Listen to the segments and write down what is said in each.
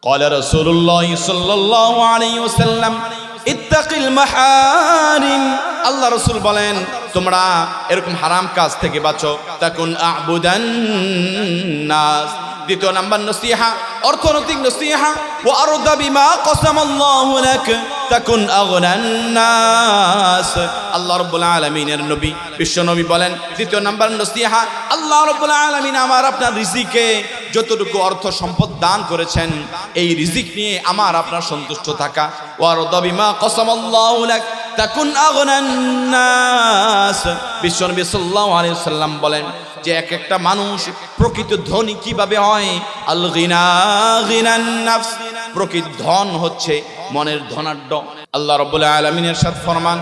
قال رسول الله صلى الله عليه وسلم ইত্তাকিল মাহারিম। আল্লাহ রাসূল বলেন তোমরা এরকম হারাম কাজ থেকে বাঁচো। তাকুন আ'বুদান নাস। দ্বিতীয় নাম্বার নসিহা, অর্থনৈতিক নসিহা। ওয়া আরদা বিমা কাসামাল্লাহু লাক তাকুন আগনান নাস। আল্লাহ রাব্বুল আলামিনের নবী বিশ্ব নবী বলেন দ্বিতীয় নাম্বার নসিহা, আল্লাহ রাব্বুল আলামিন আমার আপনার রিজিকে যতটুকু অর্থ সম্পদ দান করেছেন এই রিজিক নিয়ে আমার আপনার সন্তুষ্ট থাকা। ওয়া আরদা বিমা কাসামাল্লাহু লাক তাকুন আগনান নাস। বিশ্ব নবী সাল্লাল্লাহু আলাইহি ওয়াসাল্লাম বলেন যে এক একটা মানুষ প্রকৃত ধনী কিভাবে হয়? আল গিনা গিনান নাফস। প্রকৃত ধন হচ্ছে মনের ধনাঢ্য। আল্লাহ রাব্বুল আলামিন ইরশাদ ফরমান,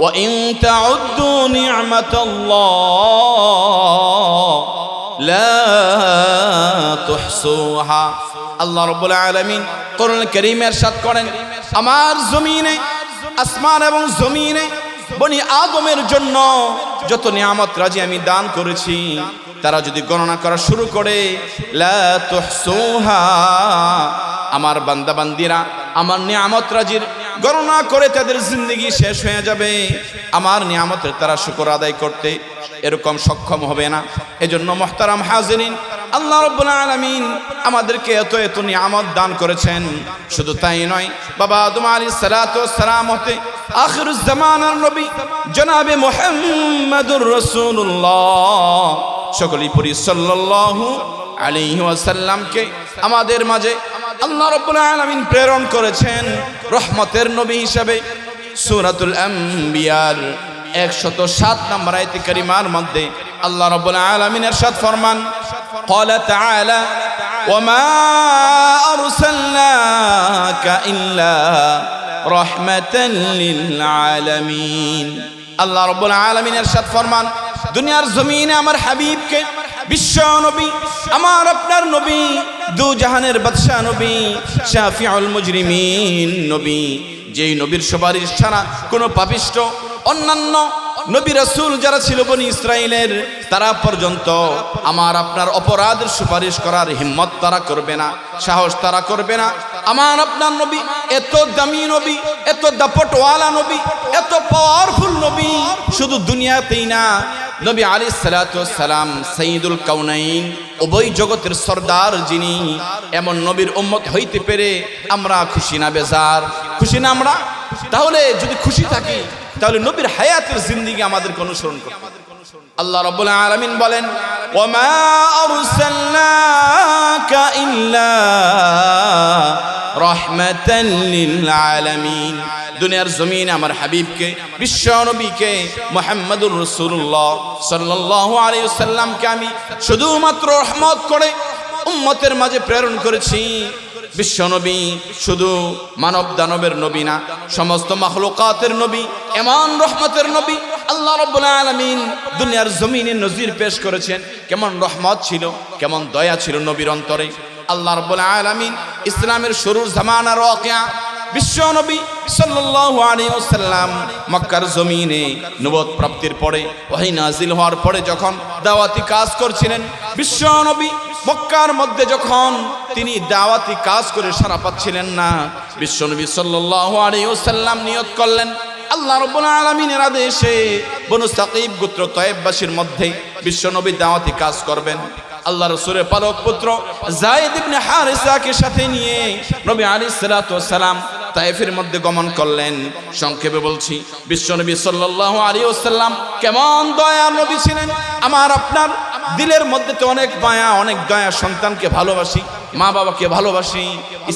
ওয়া ইন তাউদ্দু নি'মাতাল্লাহ লা তুহসুহা। আল্লাহ রাব্বুল আলামিন কোরআন কারীমে ইরশাদ করেন, আমার জমিনে, আসমান এবং জমিনে বনি আদমের জন্য যত নিয়ামত রাজি আমি দান করেছি তারা যদি গণনা করা শুরু করে লা তুহসুহা, আমার বান্দা বান্দিরা আমার নিয়ামত রাজির গণনা করে তাদের জিন্দেগি শেষ হয়ে যাবে। আমার নিয়ামতের তারা শুকর আদায় করতে এরকম সক্ষম হবে না। এজন্য মুহতারাম হাজিরিন, আল্লাহ রাব্বুল আলামিন আমাদেরকে এত এত নিয়ামত দান করেছেন। শুধু তাই নয়, বাবা আদম আলাইহিস সালাতু ওয়াস সালাম হতে আখিরুজ জামানার নবী জনাবে মুহাম্মাদুর রাসূলুল্লাহ সকলেই পড়ি সাল্লাল্লাহু আলাইহি ওয়াসাল্লামকে আমাদের মাঝে আল্লাহ রাব্বুল আলামিন প্রেরণ করেছেন রহমতের নবী হিসেবে। সূরাতুল আম্বিয়ার 107 নম্বর আয়াতে কারিমার মধ্যে আল্লাহ রাব্বুল আলামিন ইরশাদ ফরমান, ক্বালা তাআলা ওয়া মা আরসালনাকা ইল্লা রাহমাতাল লিল আলামিন। আল্লাহ রাব্বুল আলামিন ইরশাদ ফরমান, দুনিয়ার জমিনে আমার হাবিবকে বিশ্ব নবী, আমার আপনার নবী, দু জাহানের বাদশা নবী, শাফিউল মুজরিমিন নবী, যেই নবীর সুপারিশ ছাড়া কোনো পাপিষ্ঠ অন্যান্য নবী রাসূল যারা ছিল বনি ইসরাইলের তারা পর্যন্ত আমার আপনার অপরাধের সুপারিশ করার হিম্মত তারা করবে না, সাহস তারা করবে না। আমার আপনার নবী এত দামি নবী, এত দাপটওয়ালা নবী, এত পাওয়ারফুল নবী, শুধু দুনিয়াতেই না, নবী আলাইহিস সালাতু ওয়াস সালাম সাইয়্যিদুল কাউনাইন, উভয় জগতের সরদার যিনি, এমন নবীর উম্মত হইতে পেরে আমরা খুশি না বেজার? খুশি না আমরা? তাহলে যদি খুশি থাকি তাহলে নবীর হায়াতের জিন্দেগি আমাদেরকে অনুসরণ করতে হবে। আল্লাহ রাব্বুল আলামিন বলেন, ওয়া মা আরসালনাকা ইল্লা রাহমাতাল লিল আলামিন। দুনিয়ার জমিনে আমার হাবিবকে, বিশ্ব নবীকে, মুহাম্মাদুর রাসূলুল্লাহ সাল্লাল্লাহু আলাইহি ওয়াসাল্লামকে আমি শুধুমাত্র রহমত করে উম্মতের মাঝে প্রেরণ করেছি। বিশ্ব নবী শুধু মানব দানবের নবী না, সমস্ত মাখলুকাতের নবী, এমন রহমতের নবী। আল্লাহ রাব্বুল আলামিন দুনিয়ার জমিনে নজির পেশ করেছেন কেমন রহমত ছিল, কেমন দয়া ছিল নবীর অন্তরে। আল্লাহ রাব্বুল আলামিন ইসলামের শুরুর জামানার ওয়াকিয়া, বিশ্ব নবী সাল্লাল্লাহু আলাইহি ওয়াসাল্লাম মক্কার জমিনে নবুয়ত প্রাপ্তির পরে, ওহী নাজিল হওয়ার পরে যখন দাওয়াতি কাজ করছিলেন, বিশ্ব নবী মক্কার মধ্যে যখন তিনি দাওয়াতি কাজ করে সারা পাচ্ছিলেন না, বিশ্ব নবী সাল্লাল্লাহু আলাইহি ওয়াসাল্লাম নিয়ত করলেন আল্লাহ রাব্বুল আলামিনের আদেশে বনু সাকিব গোত্র তায়েববাসীর মধ্যে বিশ্ব নবী দাওয়াতি কাজ করবেন। আল্লাহ রাসূলের পালক পুত্র যায়েদ ইবনে হারিসাকে সাথে নিয়ে নবী আলাইহিস সালাতু ওয়াস সালাম তায়েফের মধ্যে গমন করলেন। সংক্ষেপে বলছি, বিশ্ব নবী সাল্লাল্লাহু আলাইহি ওয়াসাল্লাম কেমন দয়ার নবী ছিলেন। আমার আপনার দিলের মধ্যে তো অনেক মায়া, অনেক দয়া, সন্তানকে ভালোবাসি, মা বাবাকে ভালোবাসি,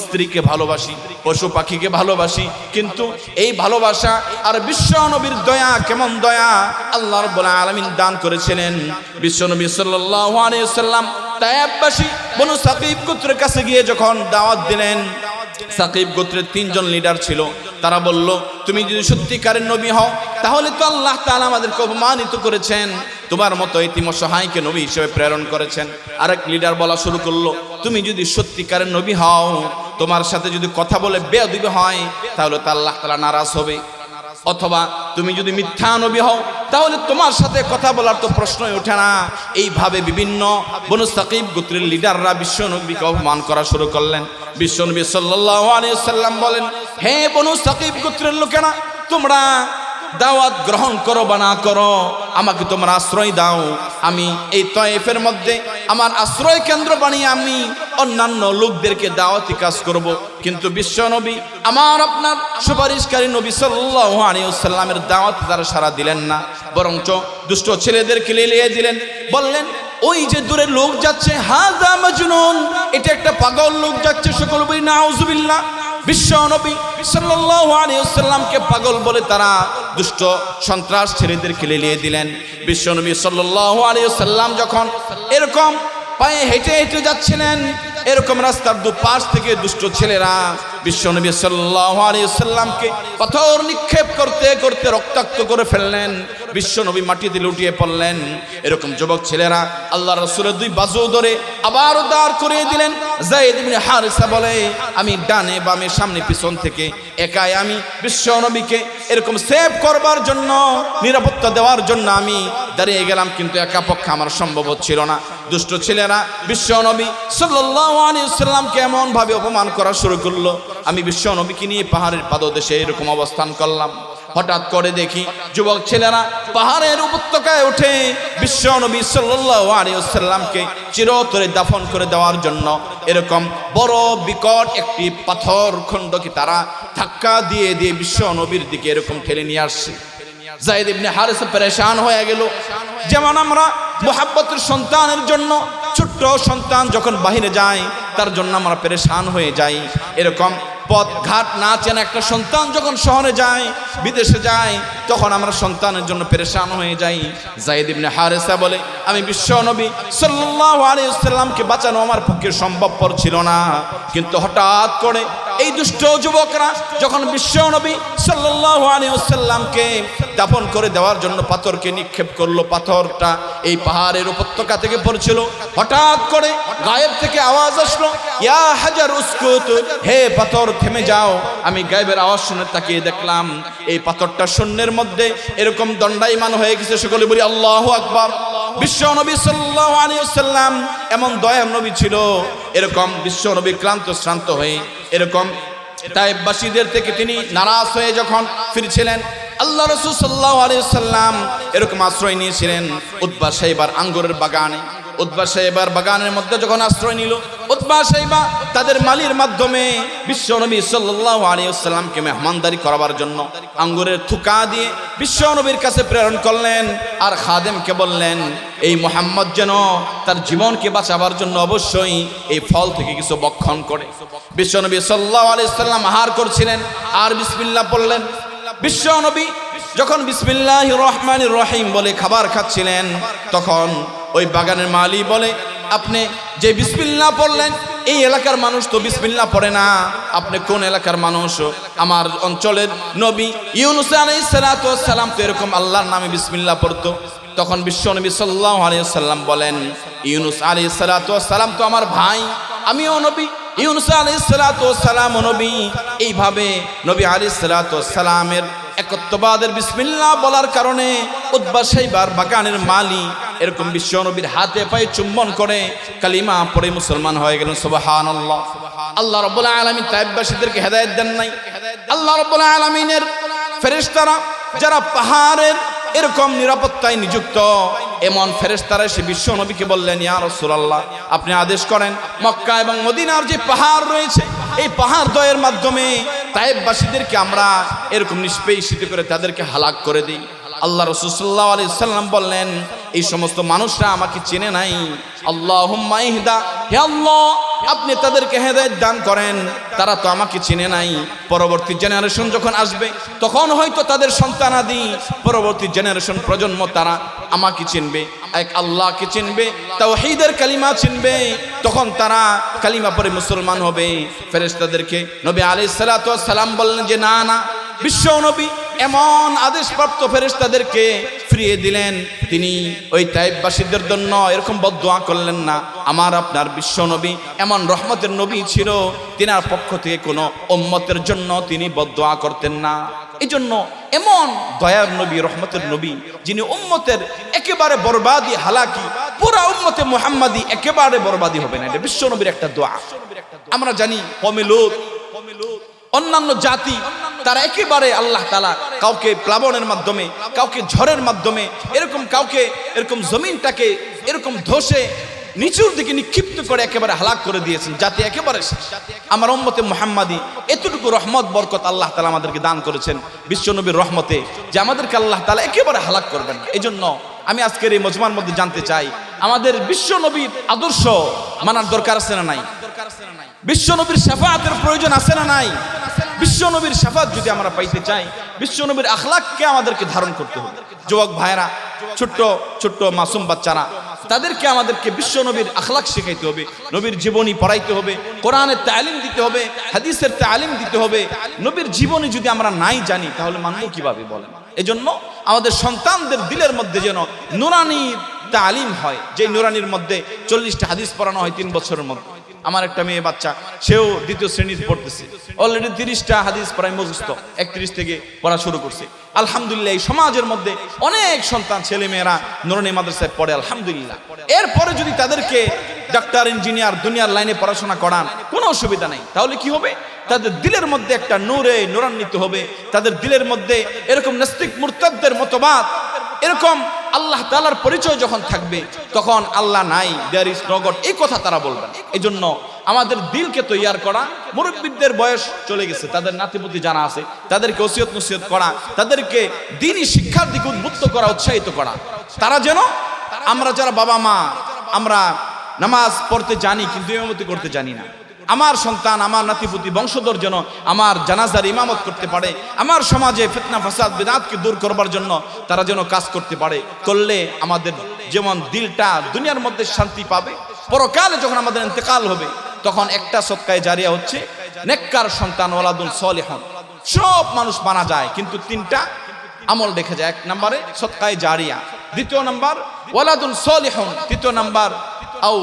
স্ত্রীকে ভালোবাসি, পশু পাখিকে ভালোবাসি, কিন্তু এই ভালোবাসা আর বিশ্ব নবীর দয়া, কেমন দয়া আল্লাহ রাব্বুল আলামিন দান করেছিলেন। বিশ্ব নবী সাল্লাল্লাহু আলাইহি ওয়াসাল্লাম তায়েববাসী বনু সাকিব গোত্রের কাছে গিয়ে যখন দাওয়াত দিলেন, সাকিব গোত্রের 3 জন লিডার ছিল। তারা বলল, তুমি যদি সত্যিকারের নবী হও তাহলে তো আল্লাহ তাআলা আমাদেরকে অপমানিত করেছেন, তোমার মতো এতিম অসহায়কে নবী হিসেবে প্রেরণ করেছেন। আরেক লিডার বলা শুরু করলো, তুমি যদি সত্যিকারের নবী হও, তোমার সাথে যদি কথা বলে বেয়াদবি হয় তাহলে তো আল্লাহ তাআলা নারাজ হবে। অথবা তুমি যদি মিথ্যা নবী হও তাহলে তোমার সাথে কথা বলার তো প্রশ্নই ওঠে না। এইভাবে বিভিন্ন বনু সাকিব গোত্রের লিডাররা বিশ্ব নবীকে অপমান করা শুরু করলেন। বিশ্ব নবী সাল্লাল্লাহু আলাইহি ওয়াসাল্লাম বলেন, হে বনু সাকিব গোত্রের লোকেরা, তোমরা দাওয়াত গ্রহণ করো বা না করো, আমাকে তোমরা আশ্রয় দাও। আমি এই তয়েফের মধ্যে আমার আশ্রয় কেন্দ্র বানিয়ে আমি অন্যান্য লোকদেরকে দাওয়াতি কাজ করব। কিন্তু বিশ্ব নবী আমার আপনার সুপারিশকারী নবী সাল্লাল্লাহু আলাইহি ওয়াসাল্লামের দাওয়াত তারা সাড়া দিলেন না, বরঞ্চ দুষ্ট ছেলেদেরকে লেলিয়ে দিলেন। বললেন, ওই যে দূরে লোক যাচ্ছে, হাযা মাজনুন, এটা একটা পাগল লোক যাচ্ছে। সকল বলি নাউযুবিল্লাহ। বিশ্ব নবী সাল্লাল্লাহু আলাইহি ওয়াসাল্লামকে পাগল বলে তারা দুষ্ট সন্ত্রাস ছেলেদেরকে লেলিয়ে দিলেন। বিশ্ব নবী সাল্লাল্লাহু আলাইহি ওয়াসাল্লাম যখন এরকম পায়ে হেঁটে হেঁটে যাচ্ছিলেন, এরকম রাস্তার দুপাশ থেকে দুষ্ট ছেলেরা বিশ্ব নবী সাল্লাল্লাহু আলাইহি ওয়াসাল্লামকে পাথর নিক্ষেপ করতে করতে রক্তাক্ত করে ফেললেন। বিশ্ব নবী মাটিতে লুটিয়ে পড়লেন। এরকম যুবক ছেলেরা আল্লাহ রাসূলের দুই বাজু ধরে আবার দাঁড় করিয়ে দিলেন। যায়েদ ইবনে হারিসা বলে, আমি ডানে বামে সামনে পিছন থেকে একাই আমি বিশ্ব নবীকে এরকম সেভ করবার জন্য, নিরাপত্তা দেওয়ার জন্য আমি দাঁড়িয়ে গেলাম, কিন্তু একা পক্ষে আমার সম্ভব হচ্ছিল না। দুষ্ট ছেলেরা বিশ্ব নবী সাল্লাল্লাহু আলাইহি ওয়াসাল্লামকে এমন ভাবে অপমান করা শুরু করলো। আমি বিশ্ব নবীকে নিয়ে পাহাড়ের পাদদেশে এরকম অবস্থান করলাম। হঠাৎ করে দেখি যুবক ছেলেরা পাহাড়ের উপত্যকায় উঠে বিশ্ব নবী সাল্লাল্লাহু আলাইহি ওয়াসাল্লামকে চিরতরে দাফন করে দেওয়ার জন্য এরকম বড় বিকট একটি পাথর খণ্ডকে তারা ধাক্কা দিয়ে দিয়ে বিশ্ব নবীর দিকে এরকম ঠেলে নিয়ে আসছে। যায়েদ ইবনে হারিসা পেরেশান হয়ে গেল। যেমন আমরা মুহাব্বতের সন্তানের জন্য, ছোট্ট সন্তান যখন বাহিরে যায় তার জন্য আমরা পেরেশান হয়ে যাই, এরকম পথ ঘাট না চেনা একটা সন্তান যখন শহরে যায়, বিদেশে যায়, তখন আমরা সন্তানের জন্য পেরেশান হয়ে যাই। যায়েদ ইবনে হারিসা বলে, আমি বিশ্ব নবী সাল্লাল্লাহু আলাইহি ওয়াসাল্লামকে বাঁচানো আমার পক্ষে সম্ভবপর ছিল না। কিন্তু হঠাৎ করে এই দুষ্ট যুবকরা যখন বিশ্ব নবী সাল্লাল্লাহু আলাইহি ওয়াসাল্লামকে দাফন করে দেওয়ার জন্য পাথরকে নিক্ষেপ করলো, পাথরটা এই পাহাড়ের উপত্যকা থেকে পড়ছিল। হঠাৎ করে গায়েব থেকে আওয়াজ আসলো, ইয়া হাজার উসকুত, হে পাথর থেমে যাও। আমি গায়েবের আওয়াজ শুনে তাকিয়ে দেখলাম এই পাথরটা শূন্যের মধ্যে এরকম দণ্ডায়মান হয়ে গেছে। সকলে বলি আল্লাহু আকবার। বিশ্ব নবী সাল্লাল্লাহু আলাইহি ওয়াসাল্লাম এমন দয়ার নবী ছিল, এরকম বিশ্ব নবী ক্লান্ত শ্রান্ত হয়ে এরকম তায়েফবাসীদের থেকে তিনি নারাজ হয়ে যখন ফিরছিলেন, আল্লাহ রাসূল সাল্লাল্লাহু আলাইহি ওয়াসাল্লাম এরকম আশ্রয় নিয়েছিলেন উতবা সাইবার আঙ্গুরের বাগানে। উতবা সাইবার বাগানের মধ্যে যখন আশ্রয় নিল, উতবা সাইবা তাদের মালির মাধ্যমে বিশ্ব নবী সাল্লাল্লাহু আলাইহি ওয়াসাল্লামকে মেহমানদারি করাবার জন্য আঙ্গুরের থুকা দিয়ে বিশ্ব নবীর কাছে প্রেরণ করলেন। আর খাদেমকে বললেন, এই মুহাম্মদ যেন তার জীবনকে বাঁচাবার জন্য অবশ্যই এই ফল থেকে কিছু বক্ষণ করে। বিশ্ব নবী সাল্লাল্লাহু আলাইহি ওয়াসাল্লাম আহার করছিলেন আর বিসমিল্লাহ পড়লেন। বিশ্ব নবী যখন বিসমিল্লাহির রহমানির রহিম বলে খাবার খাচ্ছিলেন, তখন ওই বাগানের মালি বলে, আপনি যে বিসমিল্লাহ পড়লেন, এই এলাকার মানুষ তো বিসমিল্লাহ পড়ে না, আপনি কোন এলাকার মানুষ? আমার অঞ্চলের নবী ইউনূস আলাইহিস সালাতু ওয়াস সালাম তো এরকম আল্লাহর নামে বিসমিল্লাহ পড়তো। তখন বিশ্ব নবী সাল্লাল্লাহু আলাইহি ওয়াসাল্লাম বলেন, ইউনূস আলাইহিস সালাতু ওয়াস সালাম তো আমার ভাই, আমিও নবী, ইউনূস আলাইহিস সালাতু ওয়াস সালাম নবী। এইভাবে নবী আলাইহিস সালাতু ওয়াস সালামের একত্ববাদের বিসমিল্লাহ বলার কারণে উতবা সাইবার বাগানের মালি এরকম বিশ্ব নবীর হাতে পায়ে চুম্বন করে কালিমা পড়ে মুসলমান হয়ে গেলেন। সুবহানাল্লাহ। আল্লাহ রাব্বুল আলামিন তায়েফবাসীদেরকে হেদায়েত দেন নাই। আল্লাহ রাব্বুল আলামিনের ফেরেশতারা যারা পাহাড়ের এরকম নিরাপত্তায় নিযুক্ত, এমন ফেরেশতারা এসে বিশ্ব নবীকে বললেন, ইয়া রাসূলুল্লাহ, আপনি আদেশ করেন মক্কা এবং মদিনার যে পাহাড় রয়েছে, এই পাহাড় দ্বয়ের মাধ্যমে তায়েফবাসীদেরকে আমরা এরকম নিষ্পেষিত করে তাদেরকে হালাক করে দিই। আল্লাহ রাসূল সাল্লাল্লাহু আলাইহি ওয়াসাল্লাম বললেন, এই সমস্ত মানুষরা আমাকে চেনে নাই। আল্লাহুম্মা ইহদা, হে আল্লাহ আপনি তাদেরকে হেদায়েত দান করেন, তারা তো আমাকে চেনে নাই। পরবর্তী জেনারেশন যখন আসবে তখন হয়তো তাদের সন্তানাদি, পরবর্তী জেনারেশন প্রজন্ম তারা আমাকে চিনবে, এক আল্লাহকে চিনবে, তাওহীদের কালিমা চিনবে, তখন তারা কালিমা পড়ে মুসলমান হবে। ফেরেশতাদেরকে নবী আলাইহিস সালাতু ওয়াস সালাম বললেন যে না না, বিশ্ব নবী এমন আদেশপ্রাপ্ত ফেরেশতাদেরকে ফিরিয়ে দিলেন, তিনি ওই তায়েফবাসীদের জন্য এরকম বদদোয়া করলেন না। আমার আপনার বিশ্ব নবী এমন রহমতের নবী ছিল, তিনার পক্ষ থেকে কোনো উম্মতের জন্য তিনি বদদোয়া করতেন না। এই জন্য এমন দয়ার নবী, রহমতের নবী, যিনি উম্মতের একেবারে বরবাদি, হালাকি পুরা উম্মতে মুহাম্মাদি একেবারে বরবাদি হবে না, এটা বিশ্ব নবীর একটা দোয়া। আমরা জানি কওমে লূত, অন্যান্য জাতি, তারা একেবারে আল্লাহ তাআলা কাউকে প্লাবনের মাধ্যমে, কাউকে ঝড়ের মাধ্যমে, এরকম কাউকে এরকম জমিনটাকে এরকম ধসে নিচুর দিকে নিক্ষিপ্ত করে একেবারে হালাক করে দিয়েছেন, জাতি একেবারে শেষ। আমার উম্মতে মুহাম্মাদি এতটুকু রহমত বরকত আল্লাহ তাআলা আমাদেরকে দান করেছেন বিশ্ব নবীর রহমতে, যে আমাদেরকে আল্লাহ তাআলা একেবারে হালাক করবেন। এই জন্য আমি আজকের এই মজমার মধ্যে জানতে চাই, আমাদের বিশ্ব নবীর আদর্শ মানার দরকার আছে না নাই? বিশ্ব নবীর শাফাআতের প্রয়োজন আছে না নাই? বিশ্ব নবীর শাফাআত যদি আমরা পাইতে চাই, বিশ্ব নবীর আখলাককে আমাদেরকে ধারণ করতে হবে। যুবক ভাইরা, ছোট্ট ছোট্ট মাসুম বাচ্চারা, তাদেরকে আমাদেরকে বিশ্ব নবীর আখলাক শেখাইতে হবে, নবীর জীবনী পড়াইতে হবে, কোরআনের তালিম দিতে হবে, হাদিসের তালিম দিতে হবে। নবীর জীবনী যদি আমরা নাই জানি তাহলে মানব কিভাবে বলেন? এজন্য আমাদের সন্তানদের দিলের মধ্যে যেন নুরানি তালিম হয়, যে নুরানির মধ্যে 40টা হাদিস পড়ানো হয় 3 বছরের মধ্যে। আমার একটা মেয়ে বাচ্চা, সেও 2য় শ্রেণীতে পড়তেছে, অলরেডি 30টা হাদিস প্রায় মুখস্থ, 31 থেকে পড়া শুরু করছে। আলহামদুলিল্লাহ, এই সমাজের মধ্যে অনেক সন্তান, ছেলে মেয়েরা নুরানি মাদ্রাসায় পড়ে, আলহামদুলিল্লাহ। এরপরে যদি তাদেরকে ডাক্তার, ইঞ্জিনিয়ার, দুনিয়ার লাইনে পড়াশোনা করান, কোনো অসুবিধা নেই। তাহলে কি হবে? তাদের দিলের মধ্যে একটা নূরে নূরান্বিত হবে, তাদের দিলের মধ্যে এরকম নাস্তিক মুরতাদদের মতবাদ, এরকম আল্লাহ তাআলার পরিচয় যখন থাকবে, তখন আল্লাহ নাই, দেয়ার ইজ নো গড, এই কথা তারা বলবেন। এই জন্য আমাদের দিলকে তৈয়ার করা, মুরব্বিদের বয়স চলে গেছে, তাদের নাতিপুতি জানা আছে, তাদেরকে ওসিয়ত নসিহত করা, তাদেরকে দ্বীনি শিক্ষার দিকে উদ্বুদ্ধ করা, উৎসাহিত করা। তারা যেন, আমরা যারা বাবা মা, আমরা নামাজ পড়তে জানি কিন্তু ইমামতি করতে জানি না, আমার সন্তান, আমার নাতিপুতি, বংশধর যেন আমার জানাজার ইমামত করতে পারে, আমার সমাজে ফিতনা ফাসাদ বিদআতকে দূর করবার জন্য তারা যেন কাজ করতে পারে। করলে আমাদের যেমন দিলটা দুনিয়ার মধ্যে শান্তি পাবে, পরকালে যখন আমাদের ইন্তেকাল হবে তখন একটা সদকায়ে জারিয়া হচ্ছে নেককার সন্তান, ওয়ালাদুন সলিহুন। সব মানুষ মারা যায় কিন্তু 3টা আমল দেখা যায়। 1 নম্বরে সদকায়ে জারিয়া, 2 নম্বর ওয়ালাদুন সলিহুন, 3 নম্বর আও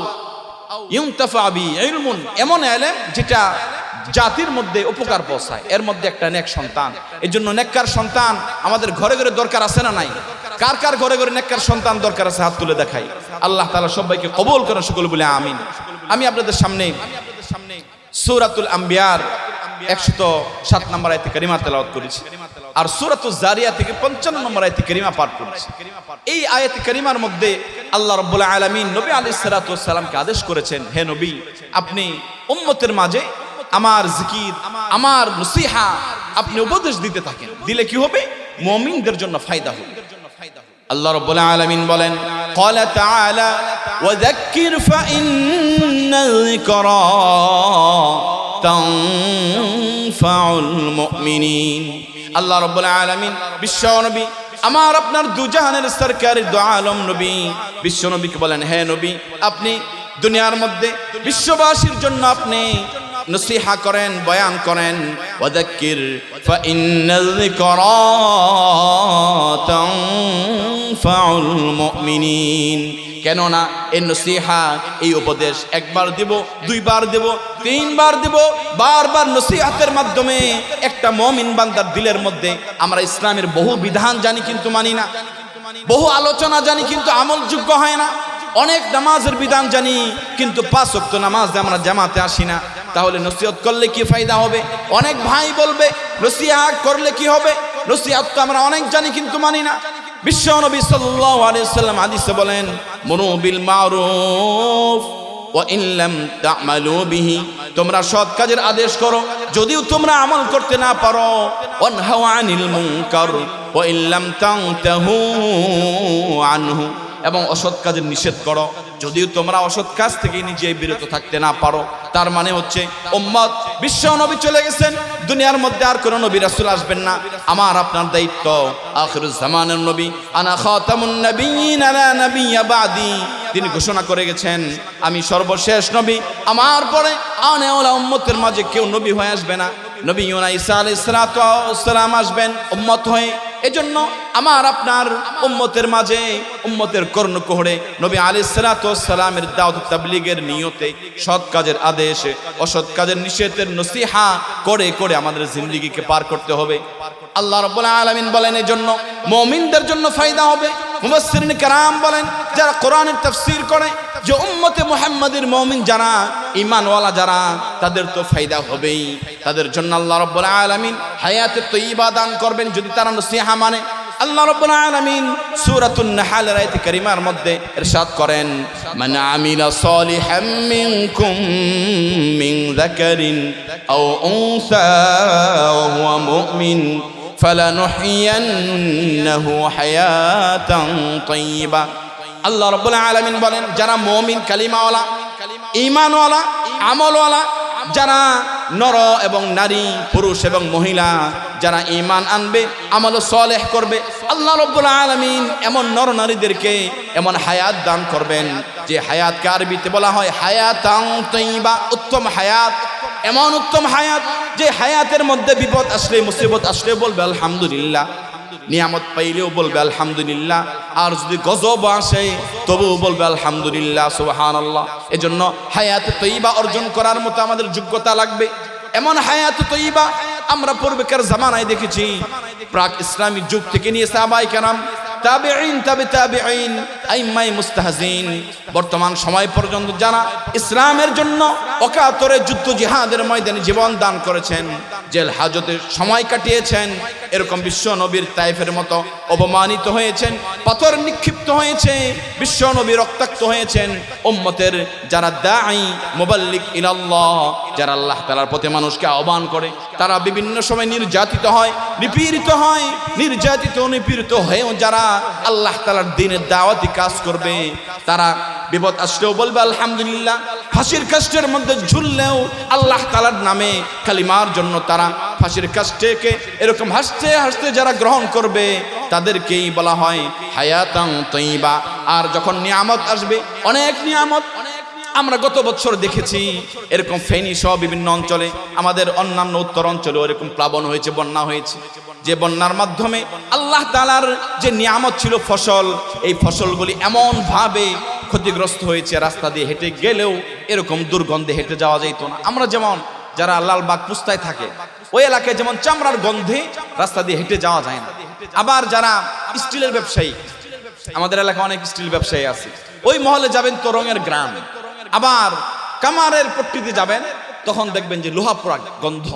ইউনতাফা বি ইলমুন, এমন ইলম যেটা জাতির মধ্যে উপকার পৌঁছায়, এর মধ্যে একটা নেক সন্তান। এই জন্য নেককার সন্তান আমাদের ঘরে ঘরে দরকার আছে না নাই? কার কার ঘরে ঘরে নেককার সন্তান দরকার আছে? হাত তুলে দেখাই। আল্লাহ তাআলা সবাইকে কবুল করেন, সকলে বলে আমিন। আমি আপনাদের সামনে সূরাতুল আম্বিয়ার 107 নম্বর আয়াতে কারিমা তেলাওয়াত করেছি, আর সূরাতুজ জারিয়া থেকে 55 নম্বর আয়াতে কারিমা পাঠ করেছি। এই আয়াতে কারিমার মধ্যে আল্লাহ রাব্বুল আলামিন নবী আলাইহিস সালাতু ওয়াস সালামকে আদেশ করেছেন, হে নবী, আপনি উম্মতের মাঝে আমার জিকির, আমার নসিহা আপনি উপদেশ দিতে থাকেন। দিলে কি হবে? মুমিনদের জন্য ফায়দা হবে। আল্লাহ রাব্বুল আলামিন বলেন, ক্বালা তাআলা ওয়া যাক্কির ফাইন্নাল যিকরা তানফাউল মুমিনিন। আল্লাহ রাব্বুল আলামিন বিশ্ব নবী, আমার আপনার দুজাহানের সরকার দু আলম নবী বিশ্ব নবীকে বলেন, হে নবী, আপনি দুনিয়ার মধ্যে বিশ্ববাসীর জন্য আপনি নসিহা করেন, বয়ান করেন। ওয়াযাক্কির ফাইন্নাল যিকরা তানফাউল মুমিনিন। কেননা এই নসিহা, এই উপদেশ একবার দেব, 2 বার দেব, 3 বার দেব, বারবার নসিহতের মাধ্যমে একটা মুমিন বান্দার দিলের মধ্যে আমরা ইসলামের বহু বিধান জানি কিন্তু মানি না, বহু আলোচনা জানি কিন্তু আমলযোগ্য হয় না, অনেক নামাজের বিধান জানি কিন্তু 5 ওয়াক্ত নামাজে আমরা জামাতে আসি না। তাহলে নসিহত করলে কি ফায়দা হবে? অনেক ভাই বলবে নসিহত করলে কি হবে? নসিহত তো আমরা অনেক জানি কিন্তু মানি না। বিশ্ব নবী সাল্লাল্লাহু আলাইহি ওয়াসাল্লাম হাদিসে বলেন, মুনু বিল মারুফ ওয়া ইন লাম তা'মালু বিহি, তোমরা সৎ কাজের আদেশ করো যদিও তোমরা আমল করতে না পারো। ওয়ানহাউ আনিল মুনকার ওয়া ইন লাম তানতাহু আনহু, এবং অসৎ কাজের নিষেধ করো যদিও তোমরা অসৎ কাজ থেকে নিজে বিরত থাকতে না পারো। তার মানে হচ্ছে উম্মত, বিশ্ব নবী চলে গেছেন, দুনিয়ার মধ্যে আর কোনো নবী রাসূল আসবেন না। আমার আপনার দায়িত্ব আখিরুজ জামানের নবী, আনা খাতামুন নাবিয়্যিন লা নাবিয়্যা বাদি, তিনি ঘোষণা করে গেছেন, আমি সর্বশেষ নবী, আমার পরে আনেওয়ালা উম্মতের মাঝে কেউ নবী হয়ে আসবে না। নবী ঈসা আলাইহিস সালাম আসবেন উম্মত হয়ে। এজন্য আমার আপনার উম্মতের মাঝে উম্মতের কর্ণকুহরে নবী আলাইহিস সালামের দাওয়াত তাবলীগের নিয়তে সৎ কাজের আদেশ, অসৎ কাজের নিষেধের নসিহা করে করে আমাদের জিন্দেগিকে পার করতে হবে। আল্লাহ রাব্বুল আলামিন বলেন এজন্য মুমিনদের জন্য ফায়দা হবে। মুফাসসিরিন কেরাম বলেন যারা কোরআনের তাফসীর করে যে উম্মতে মুহাম্মাদের মুমিন যারা ঈমানওয়ালা যারা তাদের তো ফায়দা হবেই, তাদের জন্য আল্লাহ রাব্বুল আলামিন হায়াতে তয়্যিবা দান করবেন যদি তারা নসিহা মানে। আল্লাহ রাব্বুল আলামিন সূরাতুন নাহল আয়াতে কারিমার মধ্যে ইরশাদ করেন মান আমিলা সালিহাম মিনকুম মিন যাকারিন আও উনসা ওয়া হুয়া মুমিন ফালানুহইয়ান্নাহু হায়াতান তাইয়্যিবা। আল্লাহ রাব্বুল আলামিন বলেন যারা মুমিন কালিমাওয়ালা ঈমানওয়ালা আমলওয়ালা যারা নর এবং নারী পুরুষ এবং মহিলা যারা ঈমান আনবে আমল সালেহ করবে আল্লাহ রাব্বুল আলামিন এমন নর নারীদেরকে এমন হায়াত দান করবেন যে হায়াতকে আরবিতে বলা হয় হায়াতান তাইয়্যিবা, উত্তম হায়াত। এমন উত্তম হায়াত যে হায়াতের মধ্যে বিপদ আসলে মুসিবত আসলে বলবে আলহামদুলিল্লাহ, নিয়ামত পাইলেও বলবে আলহামদুলিল্লাহ, আর যদি গজব আসে তবুও বলবে আলহামদুলিল্লাহ সুবহানাল্লাহ। এজন্য হায়াত তয়্যিবা অর্জন করার মতো আমাদের যোগ্যতা লাগবে। এমন হায়াত তয়্যিবা আমরা পূর্বেকার জামানায় দেখেছি, প্রাক ইসলামী যুগ থেকে নিয়ে সাহাবায়ে কেরাম তাবেঈন তাবেঈন আইম্মায়ে মুস্তাহজিন বর্তমান সময় পর্যন্ত যারা ইসলামের জন্য অকাতরে যুদ্ধ জিহাদের ময়দানে জীবন দান করেছেন, জেল হাজতে সময় কাটিয়েছেন, এরকম বিশ্ব নবীর তায়েফের মতো অপমানিত হয়েছেন, পাথর নিক্ষিপ্ত হয়েছে, বিশ্ব নবী রক্তাক্ত হয়েছেন, উম্মতের যারা দাঈ মুবাল্লিগ ইলাল্লাহ যারা আল্লাহ তাআলার পথে মানুষকে আহ্বান করে তারা বিভিন্ন সময় নির্যাতিত হয়, নিপীড়িত হয়, নির্যাতিত নিপীড়িত হয়েও যারা আল্লাহ তাআলার দ্বীনের দাওয়াতি কাজ করবে তারা বিপদ আসলেও বলবে আলহামদুলিল্লাহ, ফাঁসির কাষ্ঠের মধ্যে ঝুললেও আল্লাহ তাআলার নামে কালিমার জন্য তারা ফাঁসির কাষ্ঠকে এরকম হাসতে হাসতে যারা গ্রহণ করবে তাদেরকেই বলা হয় হায়াতান তাইয়্যিবা। আর যখন নিয়ামত আসবে, অনেক নিয়ামত আমরা গত বছর দেখেছি, এরকম ফেনী সহ বিভিন্ন অঞ্চলে আমাদের অন্যান্য উত্তর অঞ্চলেও এরকম প্লাবন হয়েছে, বন্যা হয়েছে, যে বন্যার মাধ্যমে আল্লাহ তাআলার যে নিয়ামত ছিল ফসল, এই ফসলগুলি এমন ভাবে ক্ষতিগ্রস্ত হয়েছে রাস্তা দিয়ে হেঁটে গেলেও এরকম দুর্গন্ধে হেঁটে যাওয়া যেত না। আমরা যেমন যারা লালবাগ পুস্তায় থাকে ওই এলাকায় যেমন চামড়ার গন্ধে রাস্তা দিয়ে হেঁটে যাওয়া যায় না। আবার যারা স্টিলের ব্যবসায়ী, আমাদের এলাকায় অনেক স্টিল ব্যবসায়ী আছে, ওই মহলে যাবেন তো রঙের গ্রাম, আবার কামারের পট্টিতে যাবেন তখন দেখবেন যে লোহা পোড়া গন্ধ।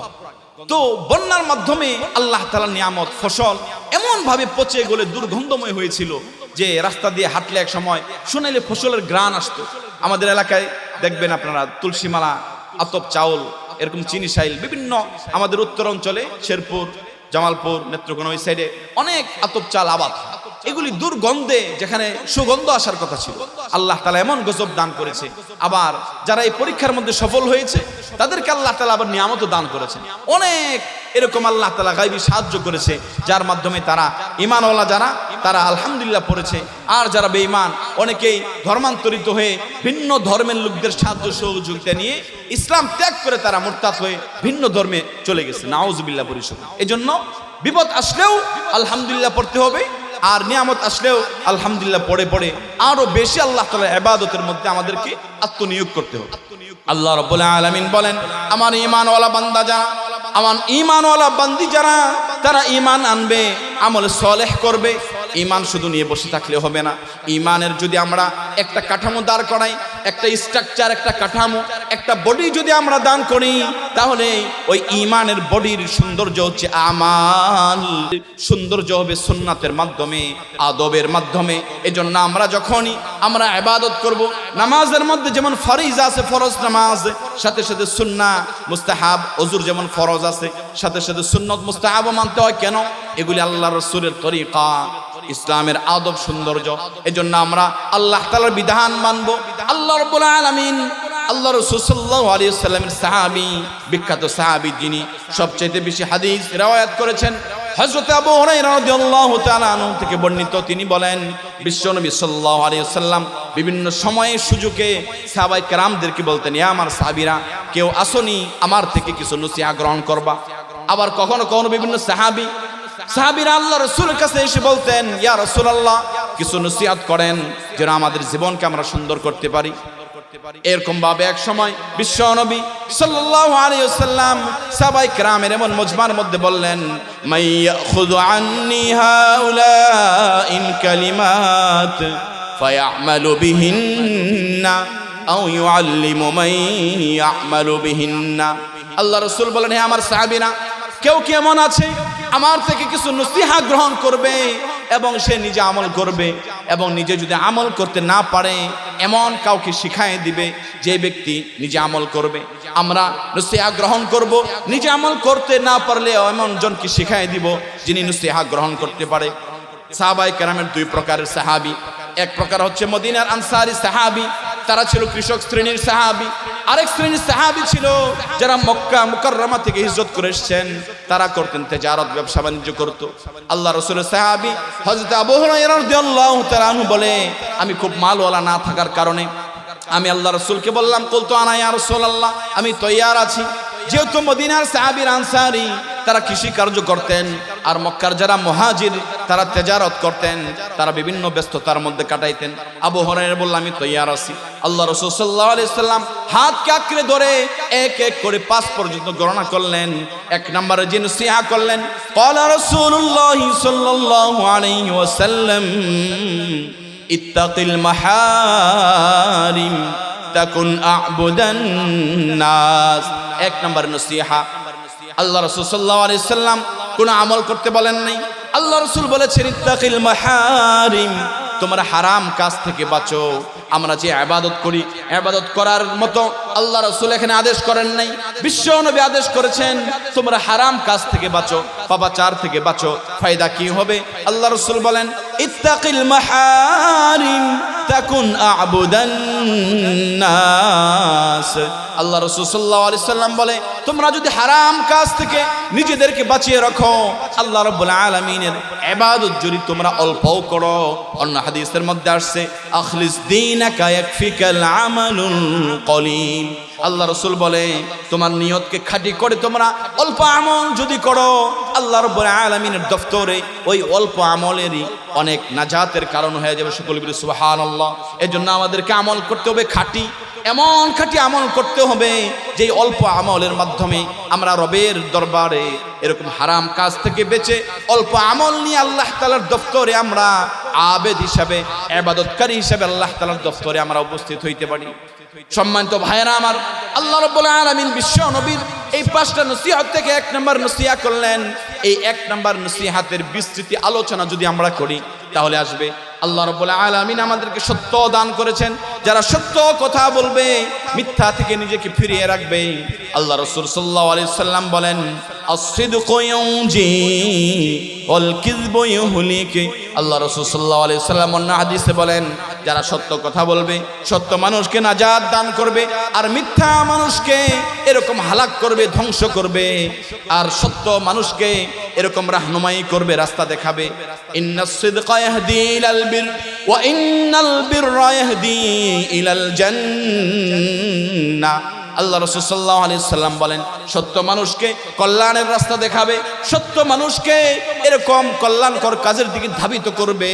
তো বন্যার মাধ্যমে আল্লাহ তাআলার নিয়ামত ফসল এমন ভাবে পচে গলে দুর্গন্ধময় হয়েছিল যে রাস্তা দিয়ে হাঁটলে এক সময় শুনাইলে ফসলের গ্রান আসতো। আমাদের এলাকায় দেখবেন আপনারা তুলসীমালা, আতপ চাউল, এরকম চিনি শাইল বিভিন্ন আমাদের উত্তর অঞ্চলে শেরপুর, জামালপুর, নেত্রকোনা ওই সাইডে অনেক আতপ চাল আবাদ। এগুলি দুর্গন্ধে যেখানে সুগন্ধ আসার কথা ছিল আল্লাহ তাআলা এমন গজব দান করেছে। আবার যারা এই পরীক্ষার মধ্যে সফল হয়েছে তাদেরকে আল্লাহ তাআলা আবার নিয়ামতও দান করেছেন। অনেক এরকম আল্লাহ তাআলা গায়বী সাহায্য করেছে যার মাধ্যমে তারা ঈমানওয়ালা যারা তারা আলহামদুলিল্লাহ পড়েছে, আর যারা বেঈমান অনেকেই ধর্মান্তরিত হয়ে ভিন্ন ধর্মের লোকদের সাহায্য সহযোগিতা নিয়ে ইসলাম ত্যাগ করে তারা মুরতাদ হয়ে ভিন্ন ধর্মে চলে গেছে। নাউজুবিল্লাহ পরিষদ। এজন্য বিপদ আসলেও আলহামদুলিল্লাহ পড়তে হবে, আর নিয়ামত আসলেও আলহামদুলিল্লাহ পড়ে পড়ে আরো বেশি আল্লাহ তাআলার ইবাদতের মধ্যে আমাদেরকে আত্মনিয়োগ করতে হবে। আল্লাহ রাব্বুল আলামিন বলেন আমার ঈমানওয়ালা বান্দা যারা, আমার ঈমানওয়ালা বান্দি যারা, তারা ঈমান আনবে, আমল সালেহ করবে। ঈমান শুধু নিয়ে বসে থাকলে হবে না। ঈমানের যদি আমরা একটা কাঠামো দাঁড় করাই, একটা স্ট্রাকচার, একটা কাঠামো, একটা বডি যদি আমরা দান করি, তাহলে ওই ঈমানের বডির সৌন্দর্য হচ্ছে আমাল, সৌন্দর্য হবে সুন্নাতের মাধ্যমে, আদবের মাধ্যমে। এজন্য আমরা যখনই আমরা ইবাদত করব, নামাজের মধ্যে যেমন ফরজ আছে ফরজ নামাজ, সাথে সাথে সুন্নাহ মুস্তাহাব, ওযুর যেমন ফরজ আছে সাথে সাথে সুন্নত মুস্তাহাবও মানতে হয়। কেন? এগুলি আল্লাহর রাসূলের তরিকা, ইসলামের আদব সৌন্দর্য। এজন্য আমরা আল্লাহ তাআলার বিধান মানব। আল্লাহ রাব্বুল আলামিন, আল্লাহ রাসূল সাল্লাল্লাহু আলাইহি ওয়াসাল্লামের সাহাবী, বিখ্যাত সাহাবী যিনি সবচেয়ে বেশি হাদিস riwayat করেছেন, হযরত আবু হুরায়রা রাদিয়াল্লাহু তাআলা আনহু থেকে বর্ণিত, তিনি বলেন বিশ্বনবী সাল্লাল্লাহু আলাইহি ওয়াসাল্লাম বিভিন্ন সময়ে সুযোগে সাহাবায়ে কেরামদেরকে বলতেন, ইয়া আমার সাহাবীরা, কেউ আসনি আমার থেকে কিছু নসিহত গ্রহণ করবা। আবার কখনো কখনো বিভিন্ন সাহাবীরা আল্লাহ রাসূলের কাছে এসে বলতেন, ইয়া রাসূলুল্লাহ, কিছু নসিহত করেন যেন আমাদের জীবনকে আমরা সুন্দর করতে পারি। এরকম ভাবে এক সময় বিশ্ব নবী সাল্লাল্লাহু আলাইহি ওয়াসাল্লাম সাহাবায়ে কেরামের এমন মজমার মধ্যে বললেন, মাইয়াখুযু আন্নী হাউলাইল কালিমাত ফায়ামালু বিহিন্না আও ইউআল্লিমু মান ইয়ামালু বিহিন্না। আল্লাহ রাসূল বলেন, হে আমার সাহাবীরা, কেউ কি এমন আছে আমার থেকে কিছু নসিহত গ্রহণ করবে এবং সে নিজে আমল করবে, এবং নিজে যদি আমল করতে না পারে এমন কাউকে শিখায় দিবে যে ব্যক্তি নিজে আমল করবে। আমরা নসিহত গ্রহণ করব, নিজে আমল করতে না পারলে এমন জনকে শিখায় দিব যিনি নসিহত গ্রহণ করতে পারে। সাহাবায়ে কেরামের দুই প্রকারের সাহাবী। এক প্রকার হচ্ছে মদিনার আনসারী সাহাবী, তারা ছিল কৃষক শ্রেণীর সাহাবী। আরেক শ্রেণীর সাহাবী ছিল যারা মক্কা মুকাররমা থেকে হিজরত করে এসেছেন, তারা করতেন তেজারত, ব্যবসা বাণিজ্য করত। আল্লাহ রাসূলের সাহাবী হযরত আবু হুরায়রা রাদিয়াল্লাহু তাআলা আনহু বলে, আমি খুব মালওয়ালা না থাকার কারণে আমি আল্লাহ রাসূলকে বললাম, কুলতু আনা ইয়া রাসূলুল্লাহ, আমি তৈয়ার আছি। যেহেতু মদিনার সাহাবীর আনসারী, তারা কৃষি কার্য করতেন, আর মক্কার যারা মুহাজির তারা তেজারত করতেন, তারা বিভিন্ন ব্যস্ততার মধ্যে কাটাইতেন। আবু হুরায়রা বলল, আমি তৈয়ার আছি। আল্লাহ রাসূল সাল্লাল্লাহু আলাইহি সাল্লাম হাতকে আঁকড়ে ধরে এক এক করে 5 পর্যন্ত গণনা করলেন। এক নম্বরে যে নসিহত করলেন, ক্বালা রাসূলুল্লাহ সাল্লাল্লাহু আলাইহি ওয়াসাল্লাম, ইত্তাকিল মাহারিম তাকুন আ'বুদান নাস। এক নম্বর নসিহত। আল্লাহ রাসূল সাল্লাল্লাহু আলাইহি সাল্লাম কোন আমল করতে বলেন নাই। আল্লাহ রাসূল বলেছেন, ইত্তাকিল মাহারিম, তোমরা হারাম কাজ থেকে বাঁচো। আমরা যে ইবাদত করি, ইবাদত করার মতো আল্লাহ রাসূল এখানে আদেশ করেন নাই, বিশ্ব নবী আদেশ করেছেন তোমরা হারাম কাজ থেকে বাঁচো, পাপাচার থেকে বাঁচো। ফায়দা কি হবে? আল্লাহ রাসূল বলেন, ইত্তাকিল মাহারিম তাকুন আ'বুদান নাস। আল্লাহ রাসূল সাল্লাল্লাহু আলাইহি সাল্লাম বলে, তোমরা যদি হারাম কাজ থেকে নিজেদেরকে বাঁচিয়ে রাখো, আল্লাহ রাব্বুল আলামিনের ইবাদত যদি তোমরা অল্পও করো। অন্য হাদিসের মধ্যে আসছে, আখলিস দীনাকা ইয়াকফিকাল আমালুল কলিল। আল্লাহ রাসূল বলে, তোমার নিয়তকে খাঁটি করে তোমরা অল্প আমল যদি করো, আল্লাহ রাব্বুল আলামিনের দফতরে ওই অল্প আমলেরই অনেক নাজাতের কারণ হয়ে যাবে। সকলে বলি সুবহানাল্লাহ। এজন্য আমাদেরকে আমল করতে হবে খাঁটি, এমন খাঁটি আমল করতে হবে যে অল্প আমলের মাধ্যমে আমরা রবের দরবারে এরকম হারাম কাজ থেকে বেঁচে অল্প আমল নিয়ে আল্লাহ তাআলার দফতরে আমরা আবেদ হিসাবে, ইবাদতকারী হিসাবে আল্লাহ তাআলার দফতরে আমরা উপস্থিত হইতে পারি। সম্মানিত ভাইয়েরা আমার, আল্লাহ রাব্বুল আলামিন বিশ্ব নবীর এই 5টা নসিহত থেকে 1 নম্বর নসিহত করলেন। এই 1 নম্বর নসিহতের বিস্তৃতি আলোচনা যদি আমরা করি তাহলে আসবে, আল্লাহ রাব্বুল আলামিন আমাদেরকে সত্য দান করেছেন। যারা সত্য কথা বলবে, মিথ্যা থেকে নিজেকে ফিরিয়ে রাখবে। আল্লাহ রাসূল সাল্লাল্লাহু আলাইহি সাল্লাম বলেন, আস-সিদকু ইউনজি ওয়াল কিযবু ইউহলিক। আল্লাহ রাসূল সাল্লাল্লাহু আলাইহি সাল্লাম অন্য হাদিসে বলেন, যারা সত্য কথা বলবে, সত্য মানুষকে নাজাত দান করবে, আর মিথ্যা মানুষকে এরকম হালাক করবে, ধ্বংস করবে। আর সত্য মানুষকে এরকম রাহনুমাই করবে, রাস্তা দেখাবে। ইন্নাস সিদকা ইয়াহদি ইলাল বির ওয়া ইন্নাল বিররা ইয়াহদি ইলাল জান্নাহ। আল্লাহ রাসূল সাল্লাল্লাহু আলাইহি সাল্লাম বলেন, সত্য মানুষকে কল্যাণের রাস্তা দেখাবে, সত্য মানুষকে এরকম কল্যাণকর কাজের দিকে ধাবিত করবে।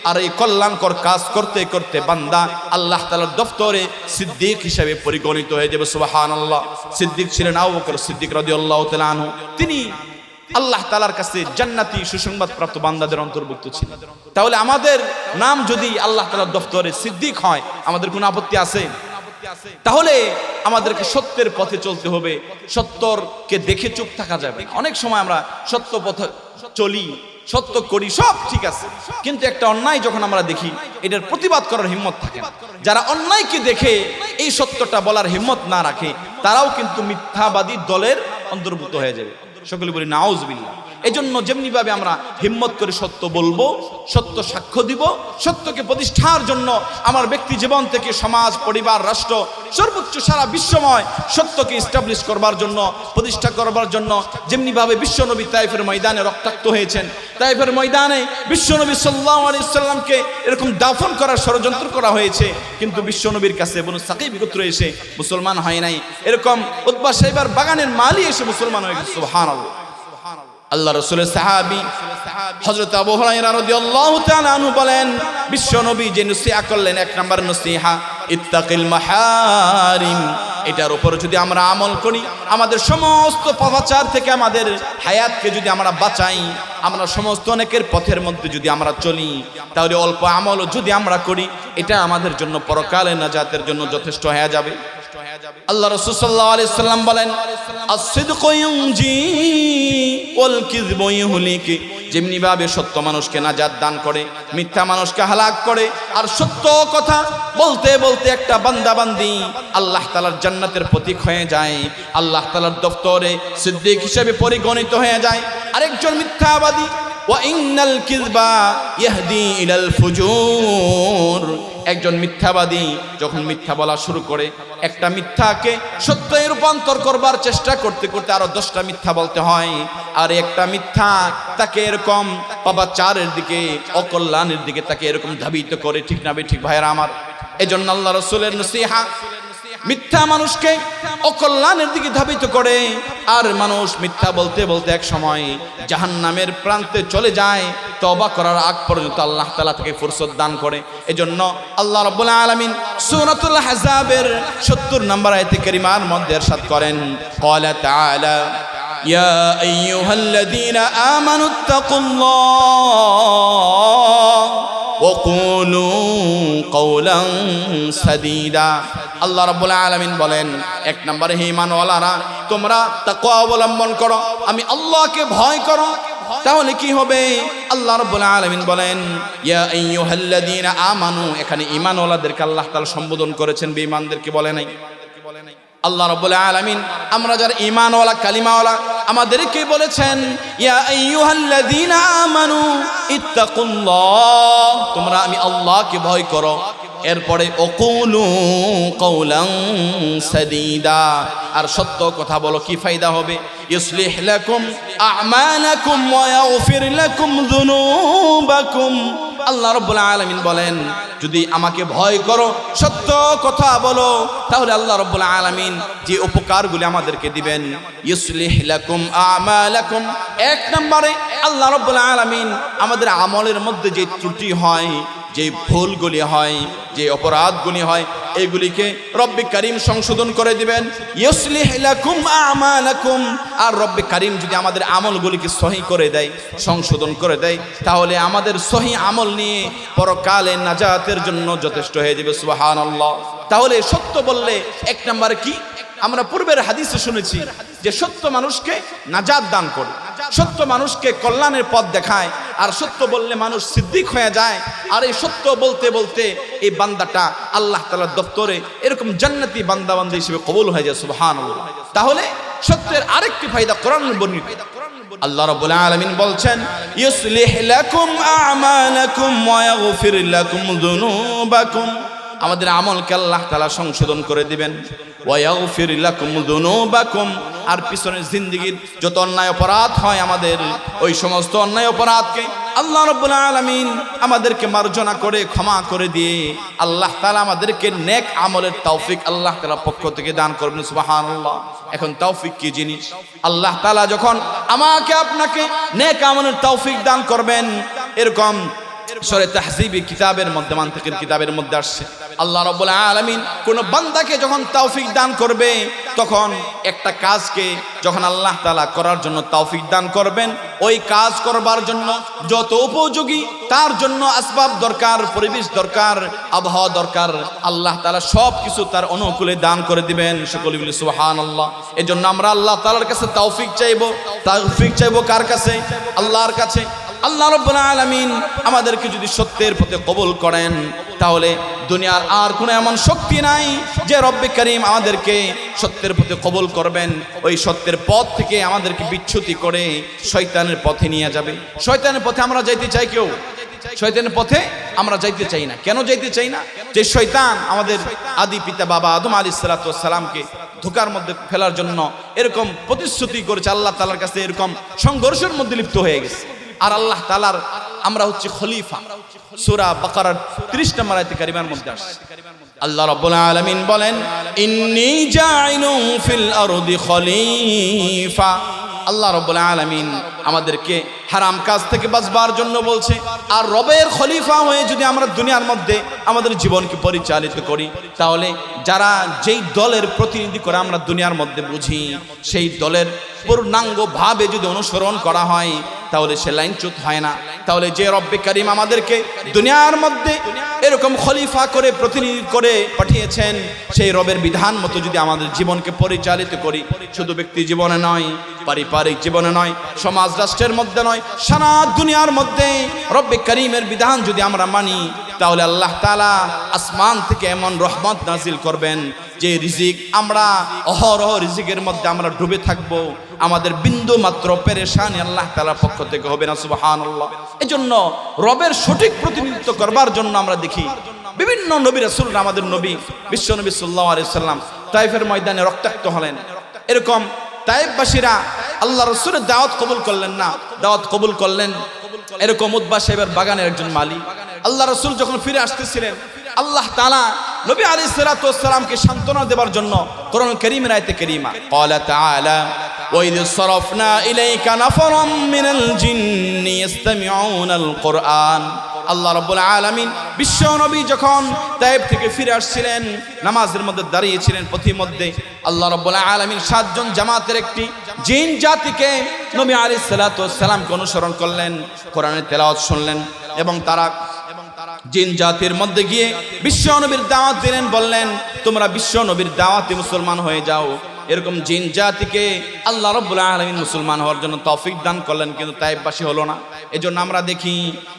আর এই কল্যাণকর কাজ করতে করতে বান্দা আল্লাহ তাআলার দফতরে সিদ্দিক হিসেবে পরিগণিত হয়ে যাবে। সুবহানাল্লাহ। সিদ্দিক ছিলেন আবু বকর সিদ্দিক রাদিয়াল্লাহু তাআলা আনহু। তিনি আল্লাহ তাআলার কাছে জান্নাতি সুসংবাদ প্রাপ্ত বান্দাদের অন্তর্ভুক্ত ছিলেন। তাহলে আমাদের নাম যদি আল্লাহ তাআলার দফতরে সিদ্দিক হয়, আমাদের কোনো আপত্তি আছে? তাহলে আমাদেরকে সত্যের পথে চলতে হবে, সত্যকে দেখে চুপ থাকা যাবে না। অনেক সময় আমরা সত্য পথে চলি, সত্য করি, সব ঠিক আছে, কিন্তু একটা অন্যায় যখন আমরা দেখি, এটার প্রতিবাদ করার হিম্মত থাকে না। যারা অন্যায়কে দেখে এই সত্যটা বলার হিম্মত না রাখে, তারাও কিন্তু মিথ্যাবাদী দলের অন্তর্ভুক্ত হয়ে যাবে। সকলে বলি নাউজুবিল্লাহ। এজন্য যেমনি ভাবে আমরা হিম্মত করে সত্য বলবো, সত্য সাক্ষ্য দিব, সত্যকে প্রতিষ্ঠার জন্য আমার ব্যক্তি জীবন থেকে সমাজ, পরিবার, রাষ্ট্র, সর্বোচ্চ সারা বিশ্বময় সত্যকে এস্টাবলিশ করবার জন্য, প্রতিষ্ঠা করবার জন্য যেমনি ভাবে বিশ্বনবী তায়েফের ময়দানে রক্তাক্ত হয়েছেন, তায়েফের ময়দানে বিশ্বনবী সাল্লাল্লাহু আলাইহি সাল্লামকে এরকম দাফন করার ষড়যন্ত্র করা হয়েছে, কিন্তু বিশ্বনবীর কাছে বনু সাকিব গোত্র এসে মুসলমান হয় নাই। এরকম উতবা সাইবার বাগানের মালি এসে মুসলমান হয়ে গেছে। সুবহানাল্লাহ। আল্লাহ রাসূলের সাহাবী হযরত আবু হুরায়রা রাদিয়াল্লাহু তাআলা আনহু বলেন, বিশ্ব নবী যে নসিহত করলেন, এক নাম্বার নসিহত ইত্তাকিল মাহারিম। এটার উপর যদি আমরা আমল করি, আমাদের সমস্ত পাপাচার থেকে আমাদের হায়াতকে যদি আমরা বাঁচাই, আমরা সমস্ত অনেকের পথের মধ্যে যদি আমরা চলি, তাহলে অল্প আমল যদি আমরা করি, এটা আমাদের জন্য পরকালে নাজাতের জন্য যথেষ্ট হয়ে যাবে। আল্লাহ রাসূল সাল্লাল্লাহু আলাইহি সাল্লাম বলেন, আস-সিদকু ইউনজি ওয়াল কিযবু ইউহলিক। যেমনি ভাবে সত্য মানুষকে নাজাত দান করে, মিথ্যা মানুষকে হালাক করে। আর সত্য কথা বলতে বলতে একটা বান্দা বান্দি আল্লাহ তাআলার জান্নাতের প্রতীক হয়ে যায়, আল্লাহ তাআলার দফতরে সিদ্দিক হিসেবে পরিগণিত হয়ে যায়। আরেকজন মিথ্যাবাদী, ওয়া ইন্নাল কিযবা ইয়াহদি ইলাল ফুজুর। একজন মিথ্যাবাদী যখন মিথ্যা বলা শুরু করে, একটা মিথ্যাকে সত্যে রূপান্তর করবার চেষ্টা করতে করতে আরো 10টা মিথ্যা বলতে হয়। আর একটা মিথ্যা তাকে এরকম পাপাচারের দিকে, অকল্যাণের দিকে তাকে এরকম ধাবিত করে। ঠিক না ঠিক ভাইরা আমার? এজন্য আল্লাহ রাসূলের নসিহত মিথ্যা মানুষকে অকল্যাণের দিকে ধাবিত করে। আর মানুষ মিথ্যা বলতে বলতে এক সময় জাহান্নামের প্রান্তে চলে যায়। তওবা করার আগ পর্যন্ত আল্লাহ তাআলা তাকে ফুরসত দান করে। এজন্য আল্লাহ রাব্বুল আলামিন সূরাতুল আহজাবের 70 নম্বর আয়াতে কারিমার মধ্যে ইরশাদ করেন, ক্বালা তাআলা ইয়া আইয়ুহাল্লাযীনা আমানুত্তাকুল্লাহ ওয়া কুলু কওলান সাদীদা। আল্লাহ রাব্বুল আলামিন বলেন, এক নম্বরে হে ঈমানওয়ালারা, তোমরা তাকওয়া অবলম্বন করো, আমি আল্লাহকে ভয় করো। তাহলে কি হবে? আল্লাহ রাব্বুল আলামিন বলেন, ইয়া আইয়ুহাল্লাযীনা আমানু। এখানে ঈমানওয়ালাদেরকে আল্লাহ তাআলা সম্বোধন করেছেন, বেঈমানদেরকে বলে নাই। আল্লাহ রাব্বুল আলামিন আমরা যারা ঈমানওয়ালা, কালিমাওয়ালা, আমাদেরকে বলেছেন, ইয়া আইয়ুহাল্লাযীনা আমানু ইত্তাকুল্লাহ, তোমরা আমি আল্লাহকে ভয় করো। এরপরে ওকুলু কওলান সাদীদা, আর সত্য কথা বলো। কি ফায়দা হবে? ইউসলিহ লাকুম আমালাকুম ওয়া ইয়াগফির লাকুম যুনুবাকুম। আল্লাহ রাব্বুল আলামিন বলেন, যদি আমাকে ভয় করো, সত্য কথা বলো, তাহলে আল্লাহ রাব্বুল আলামিন যে উপকারগুলি আমাদেরকে দিবেন, ইউসলিহ লাকুম আমালাকুম। এক নম্বরে আল্লাহ রাব্বুল আলামিন আমাদের আমলের মধ্যে যে ত্রুটি হয়, যে ভুলগুলি হয়, যে অপরাধগুলি হয়, এগুলিকে রব্বে কারীম সংশোধন করে দিবেন। ইউসলিহ লাকুম আমালাকুম। আর রব্বে কারীম যদি আমাদের আমলগুলিকে সহি করে দেয়, সংশোধন করে দেয়, তাহলে আমাদের সহি আমল নিয়ে পরকালে নাজাতের জন্য যথেষ্ট হয়ে যাবে। সুবহানাল্লাহ। তাহলে সত্য বললে এক নম্বরে কি? আমরা পূর্বের হাদিসে শুনেছি যে সত্য মানুষকে নাজাত দান করে, সত্য মানুষকে কল্যাণের পথ দেখায়। আর সত্য বললে মানুষ সিদ্দিক হয়ে যায়। আর এই সত্য বলতে বলতে এই বান্দাটা আল্লাহ তাআলার দপ্তরে এরকম জান্নাতি বান্দা বান্দা হিসেবে কবুল হয়ে যায়। সুবহানাল্লাহ। তাহলে সত্যের আরেকটি ফায়দা কোরআনে বর্ণিত। আল্লাহ রাব্বুল আলামিন বলছেন, ইউসলিহ লাকুম আমালাকুম ওয়া ইয়াগফির লাকুম যুনুবাকুম। আমাদের আমলকে আল্লাহ তাআলা সংশোধন করে দিবেন। ওয়া ইয়াগফির লাকুম যুনুবাকুম। আর পিছনের জিন্দেগীর যত অন্যায় অপরাধ হয় আমাদের, ওই সমস্ত অন্যায় অপরাধকে আল্লাহ রাব্বুল আলামিন আমাদেরকে মার্জনা করে, ক্ষমা করে দিয়ে আল্লাহ তাআলা আমাদেরকে নেক আমলের তৌফিক আল্লাহ তাআলার পক্ষ থেকে দান করবেন। সুবহানাল্লাহ। এখন তৌফিক কি জিনিস? আল্লাহ তাআলা যখন আমাকে আপনাকে নেক আমলের তৌফিক দান করবেন, এরকম সূরা তাহযীব কিতাবের মধ্যে, মান্তিকের কিতাবের মধ্যে আসছে, আল্লাহ রাব্বুল আলামিন কোন বান্দাকে যখন তৌফিক দান করবে, তখন একটা কাজকে যখন আল্লাহ তাআলা করার জন্য তৌফিক দান করবেন, ওই কাজ করবার জন্য যত উপযোগী তার জন্য আসবাব দরকার, পরিবেশ দরকার, আবহাওয়া দরকার, আল্লাহ তাআলা সব কিছু তার অনুকূলে দান করে দিবেন। সকলে বলি সুবহানাল্লাহ। এজন্য আমরা আল্লাহ তাআলার কাছে তৌফিক চাইবো। তৌফিক চাইবো কার কাছে? আল্লাহর কাছে। আল্লাহ রাব্বুল আলামিন আমাদেরকে যদি সত্যের পথে কবুল করেন, তাহলে দুনিয়ার আর কোনো এমন শক্তি নাই যে রব্বে কারীম আমাদেরকে সত্যের পথে কবুল করবেন। ওই সত্যের পথ থেকে আমাদেরকে বিচ্যুতি করে শয়তানের পথে নিয়ে যাবে। শয়তানের পথে আমরা যাইতে চাই? কেউ শয়তানের পথে আমরা যাইতে চাই না। কেন যাইতে চাই না? যে শয়তান আমাদের আদি পিতা বাবা আদম আলাইহিস সালাতু ওয়াস সালামকে ধোঁকার মধ্যে ফেলার জন্য এরকম প্রতিশ্রুতি করেছে, আল্লাহ তাআলার কাছে এরকম সংঘর্ষের মধ্যে লিপ্ত হয়ে গেছে। আর আল্লাহ তাআলার আমরা হচ্ছে খলিফা। সূরা বাকারার 30 নম্বর আয়াতে কারিমার মধ্যে আসছে, আল্লাহ রাব্বুল আলামিন বলেন ইন্নী জাইলুন ফিল আরদি খলিফা। আল্লাহ রাব্বুল আলামিন আমাদেরকে হারাম কাজ থেকে বাঁচবার জন্য বলছে, আর রবের খলিফা হয়ে যদি আমরা দুনিয়ার মধ্যে আমাদের জীবনকে পরিচালিত করি, তাহলে যারা যেই দলের প্রতিনিধি করে আমরা দুনিয়ার মধ্যে বুঝি, সেই দলের পূর্ণাঙ্গভাবে যদি অনুসরণ করা হয় তাহলে সে লাইনচ্যুত হয় না। তাহলে যে রব্বে কারিম আমাদেরকে দুনিয়ার মধ্যে এরকম খলিফা করে প্রতিনিধি করে পাঠিয়েছেন, সেই রবের বিধান মতো যদি আমাদের জীবনকে পরিচালিত করি, শুধু ব্যক্তি জীবনে নয়, পারিবারিক জীবনে নয়, সমাজ রাষ্ট্রের মধ্যে নয়, সারা দুনিয়ার মধ্যে রব্বে কারিমের বিধান যদি আমরা মানি, তাহলে আল্লাহ তাআলা আসমান থেকে এমন রহমত নাজিল করবেন যে রিজিক আমরা অহরহ রিজিকের মধ্যে আমরা ডুবে থাকব, আমাদের বিন্দু মাত্র পেরেশানি আল্লাহ তাআলার পক্ষ থেকে হবে না। সুবহানাল্লাহ। এজন্য রবের সঠিক প্রতিনিধিত্ব করবার জন্য আমরা দেখি বিভিন্ন নবী রাসূলরা, আমাদের নবী বিশ্ব নবী সাল্লাল্লাহু আলাইহি সাল্লাম তায়েফের ময়দানে রক্তাক্ত হলেন। এরকম তায়েফবাসীরা আল্লাহ রাসূলের দাওয়াত কবুল করলেন না, দাওয়াত কবুল করলেন এরকম উতবা সাহেবের বাগানের একজন মালী। আল্লাহ রাসূল যখন ফিরে আসতেছিলেন, আল্লাহ তাআলা নবী আলাইহিস সালাতু ওয়াস সালামকে সান্ত্বনা দেবার জন্য কোরআন কারীমের আয়াতে কারীমা ক্বালা তাআলা ওয়া ইয সারাফনা ইলাইকা নাফারাম মিনাল জিন্নি ইসতামিউনাল কুরআন। আল্লাহ রাব্বুল আলামিন বিশ্ব নবী যখন তায়েফ থেকে ফিরে আসছিলেন, নামাজের মধ্যে দাঁড়িয়েছিলেন, পথিমধ্যে আল্লাহ রাব্বুল আলামিন 7 জন জামাতের একটি জিন জাতিকে নবী আলাইহিস সালাতু ওয়াস সালামকে অনুসরণ করলেন, কোরআনের তেলাওয়াত শুনলেন এবং তারা জিন জাতির মধ্যে গিয়ে বিশ্ব নবীর দাওয়াত দিলেন, বললেন তোমরা বিশ্ব নবীর দাওয়াতে মুসলমান হয়ে যাও। এরকম জিন জাতিকে আল্লাহ রাব্বুল আলামিন মুসলমান হওয়ার জন্য তৌফিক দান করলেন, কিন্তু তায়েফবাসী হলো না। এজন্য আমরা দেখি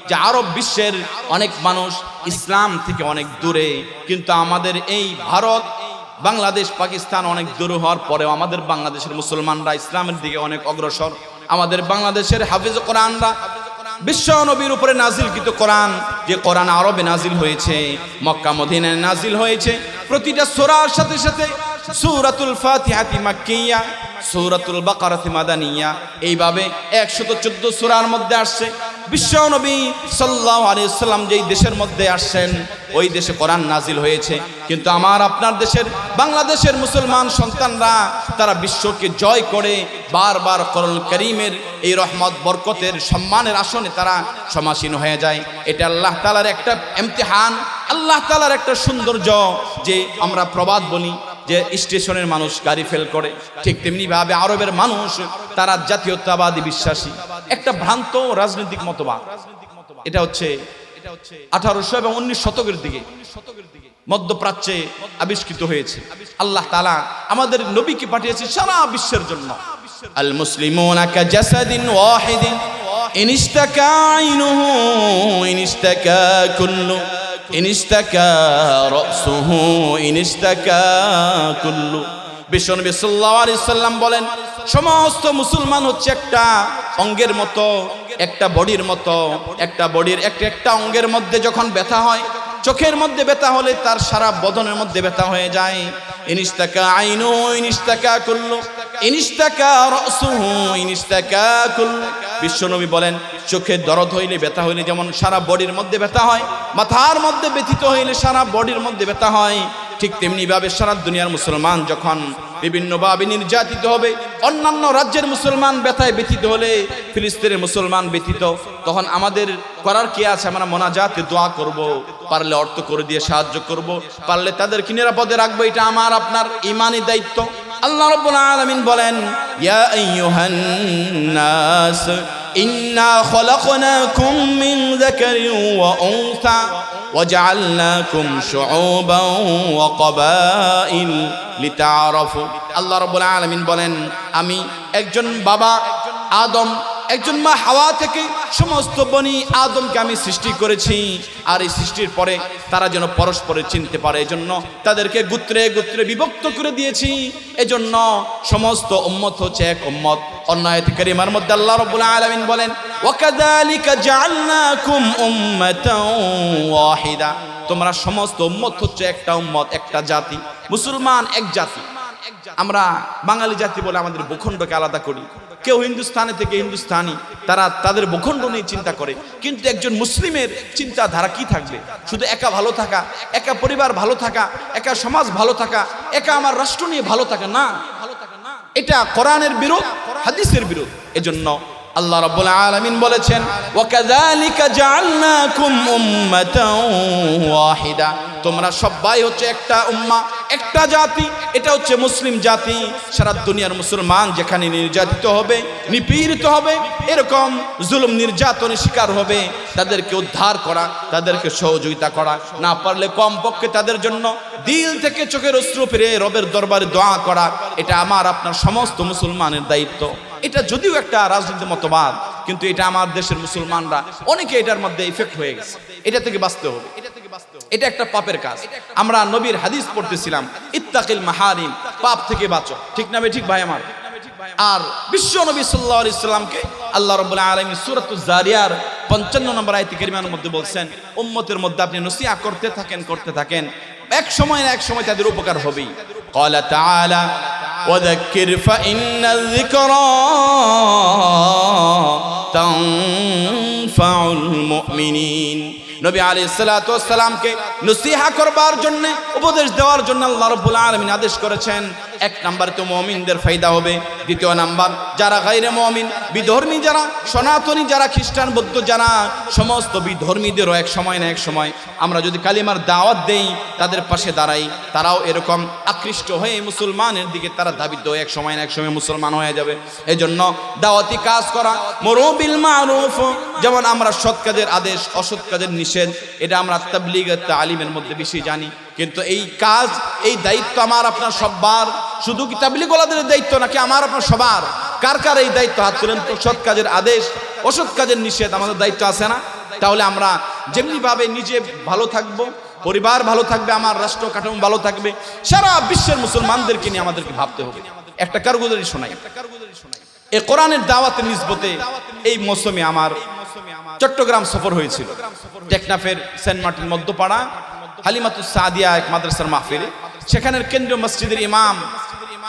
যে আরব বিশ্বের অনেক মানুষ ইসলাম থেকে অনেক দূরে, কিন্তু আমাদের এই ভারত, বাংলাদেশ, পাকিস্তান অনেক দূর হওয়ার পরেও আমাদের বাংলাদেশের মুসলমানরা ইসলামের দিকে অনেক অগ্রসর। আমাদের বাংলাদেশের হাফিজ কোরআনরা বিশ্ব নবীর উপরে নাজিলকৃত কোরআন, যে কোরআন আরবে নাজিল হয়েছে, মক্কা মদিনায় নাজিল হয়েছে, প্রতিটা সূরার সাথে সাথে সূরাতুল ফাতিহাতি মাক্কিয়া, সূরাতুল বাকারাতি মাদানিয়া, এইভাবে 114 সূরার মধ্যে আসছে। বিশ্ব নবী সাল্লাল্লাহু আলাইহি ওয়াসাল্লাম যেই দেশের মধ্যে আসছেন ওই দেশে কোরআন নাজিল হয়েছে, কিন্তু আমার আপনার দেশের বাংলাদেশের মুসলমান সন্তানরা তারা বিশ্বকে জয় করে বারবার কোরআন কারীমের এই রহমত বরকতের সম্মানের আসনে তারা সমাসীন হয়ে যায়। এটা আল্লাহ তাআলার একটা ইমতিহান, আল্লাহ তাআলার একটা সৌন্দর্য। যে আমরা প্রবাদ বলি যে স্টেশনের মানুষ গাড়ি ফেল করে, ঠিক তেমনি ভাবে আরবের মানুষ তারা জাতীয়তাবাদী বিশ্বাসী, একটা ভ্রান্ত রাজনৈতিক মতবাদ। এটা হচ্ছে 1800 এবং 19 শতকের দিকে মধ্যপ্রাচ্যে আবিষ্কৃত হয়েছে। আল্লাহ তাআলা আমাদের নবীকে পাঠিয়েছে সারা বিশ্বের জন্য। আল মুসলিমুনা কাজাসাদিন ওয়াহিদিন ইনিস্তাকা আইনুহু ইনিস্তাকা কুল্লু ইনিস্তাকা রাসুহু ইনিস্তাকা কুল্লু। বিশ্ব নবী সাল্লাল্লাহু আলাইহি সাল্লাম বলেন সমস্ত মুসলমান হচ্ছে একটা অঙ্গের মতো, একটা বডির মতো। একটা বডির একটা অঙ্গের মধ্যে যখন ব্যথা হয়, চোখের মধ্যে ব্যথা হলে তার সারা বদনের মধ্যে ব্যথা হয়ে যায়। ইনিস্তাকা আইনু ইনিস্তাকা কুল্লু ইনিস্তাকা রাসুহু ইনিস্তাকা কুল্লু। বিশ্বনবী বলেন চোখে দরদ হইলে, ব্যথা হইলে যেমন সারা বডির মধ্যে ব্যথা হয়, মাথার মধ্যে ব্যথিত হইলে সারা বডির মধ্যে ব্যথা হয়, ঠিক তেমনি ভাবে সারা দুনিয়ার মুসলমান যখন বিভিন্নভাবে নির্যাতিত হবে, অন্যান্য রাজ্যের মুসলমান ব্যথায় ব্যথিত হলে, ফিলিস্তিনের মুসলমান ব্যথিত, তখন আমাদের করার কি আছে? আমরা মোনাজাতে দোয়া করব, পারলে অর্থ করে দিয়ে সাহায্য করব, পারলে তাদেরকে নিরাপদে রাখবো। এটা আমার আপনার ঈমানি দায়িত্ব। আল্লাহ রাব্বুল আলামিন বলেন ইয়া আইয়ুহান নাস ইন্না খলাকনাকুম মিন যাকারিন ওয়া উনসা ওয়াজআলনাকুম শুউবান ওয়া ক্বাবাইল লিতাআরাফু। আল্লাহ রাব্বুল আলামিন বলেন আমি একজন বাবা আদম, একজন মা হাওয়া থেকে সমস্ত বনি আদমকে আমি সৃষ্টি করেছি, আর এই সৃষ্টির পরে তারা যেন পরস্পরে চিনতে পারে, এজন্য তাদেরকে গোত্রে গোত্রে বিভক্ত করে দিয়েছি। এজন্য সমস্ত উম্মত হচ্ছে এক উম্মত। অন্য আয়াতে কারিমার মধ্যে আল্লাহ রাব্বুল আলামিন বলেন ওয়াকাযালিকা জাআলনাকুম উম্মাতান ওয়াহিদা, তোমরা সমস্ত উম্মত হচ্ছে একটা উম্মত, একটা জাতি। মুসলমান এক জাতি। আমরা বাঙালি জাতি বলে আমাদের ভূখণ্ডকে আলাদা করি, কেউ হিন্দুস্তানে থেকে হিন্দুস্তানি, তারা তাদের ভূখণ্ড নিয়ে চিন্তা করে। কিন্তু একজন মুসলিমের চিন্তাধারা কি থাকবে? শুধু একা ভালো থাকা, একা পরিবার ভালো থাকা, একা সমাজ ভালো থাকা, একা আমার রাষ্ট্র নিয়ে ভালো থাকা না। এটা কোরআনের বিরোধ, হাদিসের বিরোধ। এজন্য আল্লাহ রাব্বুল আলামিন বলেছেন, ওয়াকাযালিকা জাআলনাকুম উম্মাতান ওয়াহিদা, তোমরা সবাই হচ্ছে একটা উম্মাহ, একটা জাতি। এটা হচ্ছে মুসলিম জাতি। সারা দুনিয়ার মুসলমান যেখানে নির্যাতিত হবে, নিপীড়িত হবে, এরকম জুলুম নির্যাতনের শিকার হবে, তাদেরকে উদ্ধার করা, তাদেরকে সহযোগিতা করা, না পারলে কমপক্ষে তাদের জন্য দিল থেকে চোখের অশ্রু ফিরে রবের দরবারে দোয়া করা, এটা আমার আপনার সমস্ত মুসলমানের দায়িত্ব। এটা যদিও একটা রাজনৈতিক মতবাদ, কিন্তু এটা আমার দেশের মুসলমানরা অনেকে এটার মধ্যে ইফেক্ট হয়ে গেছে। এটা থেকে বাঁচতে হবে। এটা একটা পাপের কাজ। আমরা নবীর হাদিস পড়তেছিলাম, ইত্তাকিল মাহারিম, পাপ থেকে বাঁচো। ঠিক না ঠিক ভাই আমার? আর বিশ্ব নবী সাল্লাল্লাহু আলাইহি সাল্লামকে আল্লাহ রাব্বুল আলামিন সূরাতুজ জারিয়ার 55 নম্বর আয়াতে কারিমার মধ্যে বলছেন, উম্মতের মধ্যে আপনি নসিহত করতে থাকেন, এক সময় না এক সময় তাদের উপকার হবেই। ক্বালা তাআলা ওয়াযাক্কির ফাইন্নায যিকরা তানফাউল মুমিনিন। নবী আলাইহিস সালাতু ওয়াস সালামকে নসিহত করবার জন্য, উপদেশ দেওয়ার জন্য আল্লাহ রাব্বুল আলামিন আদেশ করেছেন। এক নাম্বার তো মুমিনদের ফায়দা হবে। দ্বিতীয় নাম্বার, যারা গায়রে মুমিন, বিধর্মী যারা, সনাতনী যারা, খ্রিস্টান বৌদ্ধ যারা, সমস্ত বিধর্মীদেরও এক সময় না এক সময় আমরা যদি কালিমার দাওয়াত দেই, তাদের পাশে দাঁড়াই, তারাও এরকম আকৃষ্ট হয়ে মুসলমানের দিকে তারা ধাবিত হয়ে এক সময় না এক সময় মুসলমান হয়ে যাবে। এই জন্য দাওয়াতি কাজ করা, মুরু বিল মারুফ, যেমন আমরা সৎ কাজের আদেশ, অসৎ কাজের নিষেধ, এটা আমরা তাবলীগ তালিমের মধ্যে বেশি জানি। কিন্তু এই কাজ, এই দায়িত্ব আমার আপনার সবার, শুধু কি তাবলীগ ওয়ালাদের দায়িত্ব নাকি আমার আপনার সবার? কার কার এই দায়িত্ব? হাত তুলেন তো। সৎ কাজের আদেশ, অসৎ কাজের নিষেধ আমাদের দায়িত্ব আছে না? তাহলে আমরা যেমনি ভাবে নিজে ভালো থাকবো, পরিবার ভালো থাকবে, আমার রাষ্ট্র কাঠামো ভালো থাকবে, সারা বিশ্বের মুসলমানদেরকে নিয়ে আমাদেরকে ভাবতে হবে। একটা কারগুজারি শোনাই। এই কোরআনের দাওয়াতের নিসবতে এই মৌসুমে আমার চট্টগ্রাম সফর হয়েছিল। টেকনাফের সেন্ট মার্টিন মধ্যপাড়া হালিমাতুস সাদিয়া এক মাদ্রাসার মাহফিলে, সেখানের কেন্দ্রীয় মসজিদের ইমাম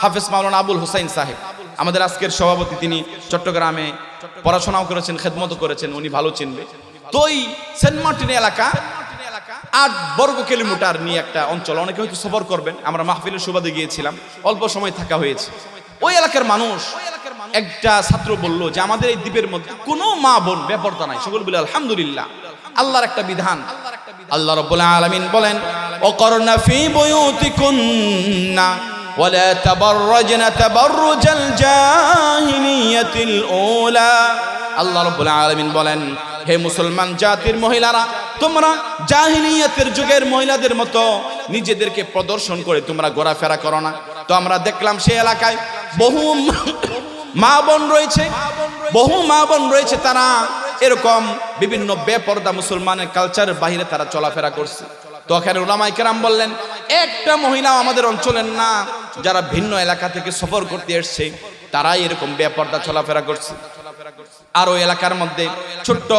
হাফেজ মাওলানা আবুল হোসাইন সাহেব, আমাদের আজকের সভাপতি, তিনি চট্টগ্রামে পড়াশোনাও করেছেন, খেদমতও করেছেন, উনি ভালো চিনবে। তো এই সেন্ট মার্টিন এলাকা 8 বর্গ কিলোমিটার নিয়ে একটা অঞ্চল। অনেকে হয়তো সফর করবেন, আমরা মাহফিলের সুবাদে গিয়েছিলাম, অল্প সময় থাকা হয়েছে। ওই এলাকার মানুষ, একটা ছাত্র বলল যে আমাদের এই দ্বীপের মধ্যে কোনো মা বোন বেপরদা নাই। সকল বলে আলহামদুলিল্লাহ, আল্লাহর একটা বিধান। আল্লাহ রাব্বুল আলামিন বলেন, ওয়াকরনা ফি বুয়ুতিকুন্না ওয়ালা তাবাররাজনা তাবাররুজাল জাহিলিয়াতিল উলা। আল্লাহ রাব্বুল আলামিন বলেন, হে মুসলমান জাতির মহিলারা, তোমরা জাহিলিয়াতের যুগের মহিলাদের মতো নিজেদেরকে প্রদর্শন করে তোমরা ঘোরাফেরা করো না। তো আমরা দেখলাম সেই এলাকায় বহু মা বোন রয়েছে, তারা এরকম বিভিন্ন বেপরদা মুসলমানের কালচারের বাহিরে তারা চলাফেরা করছে। তো এখানে উলামায়ে কেরাম বললেন, একটা মহিলা আমাদের অঞ্চলের না, যারা ভিন্ন এলাকা থেকে সফর করতে এসছে, তারাই এরকম বেপরদা চলাফেরা করছে। আর ওই এলাকার মধ্যে ছোট্ট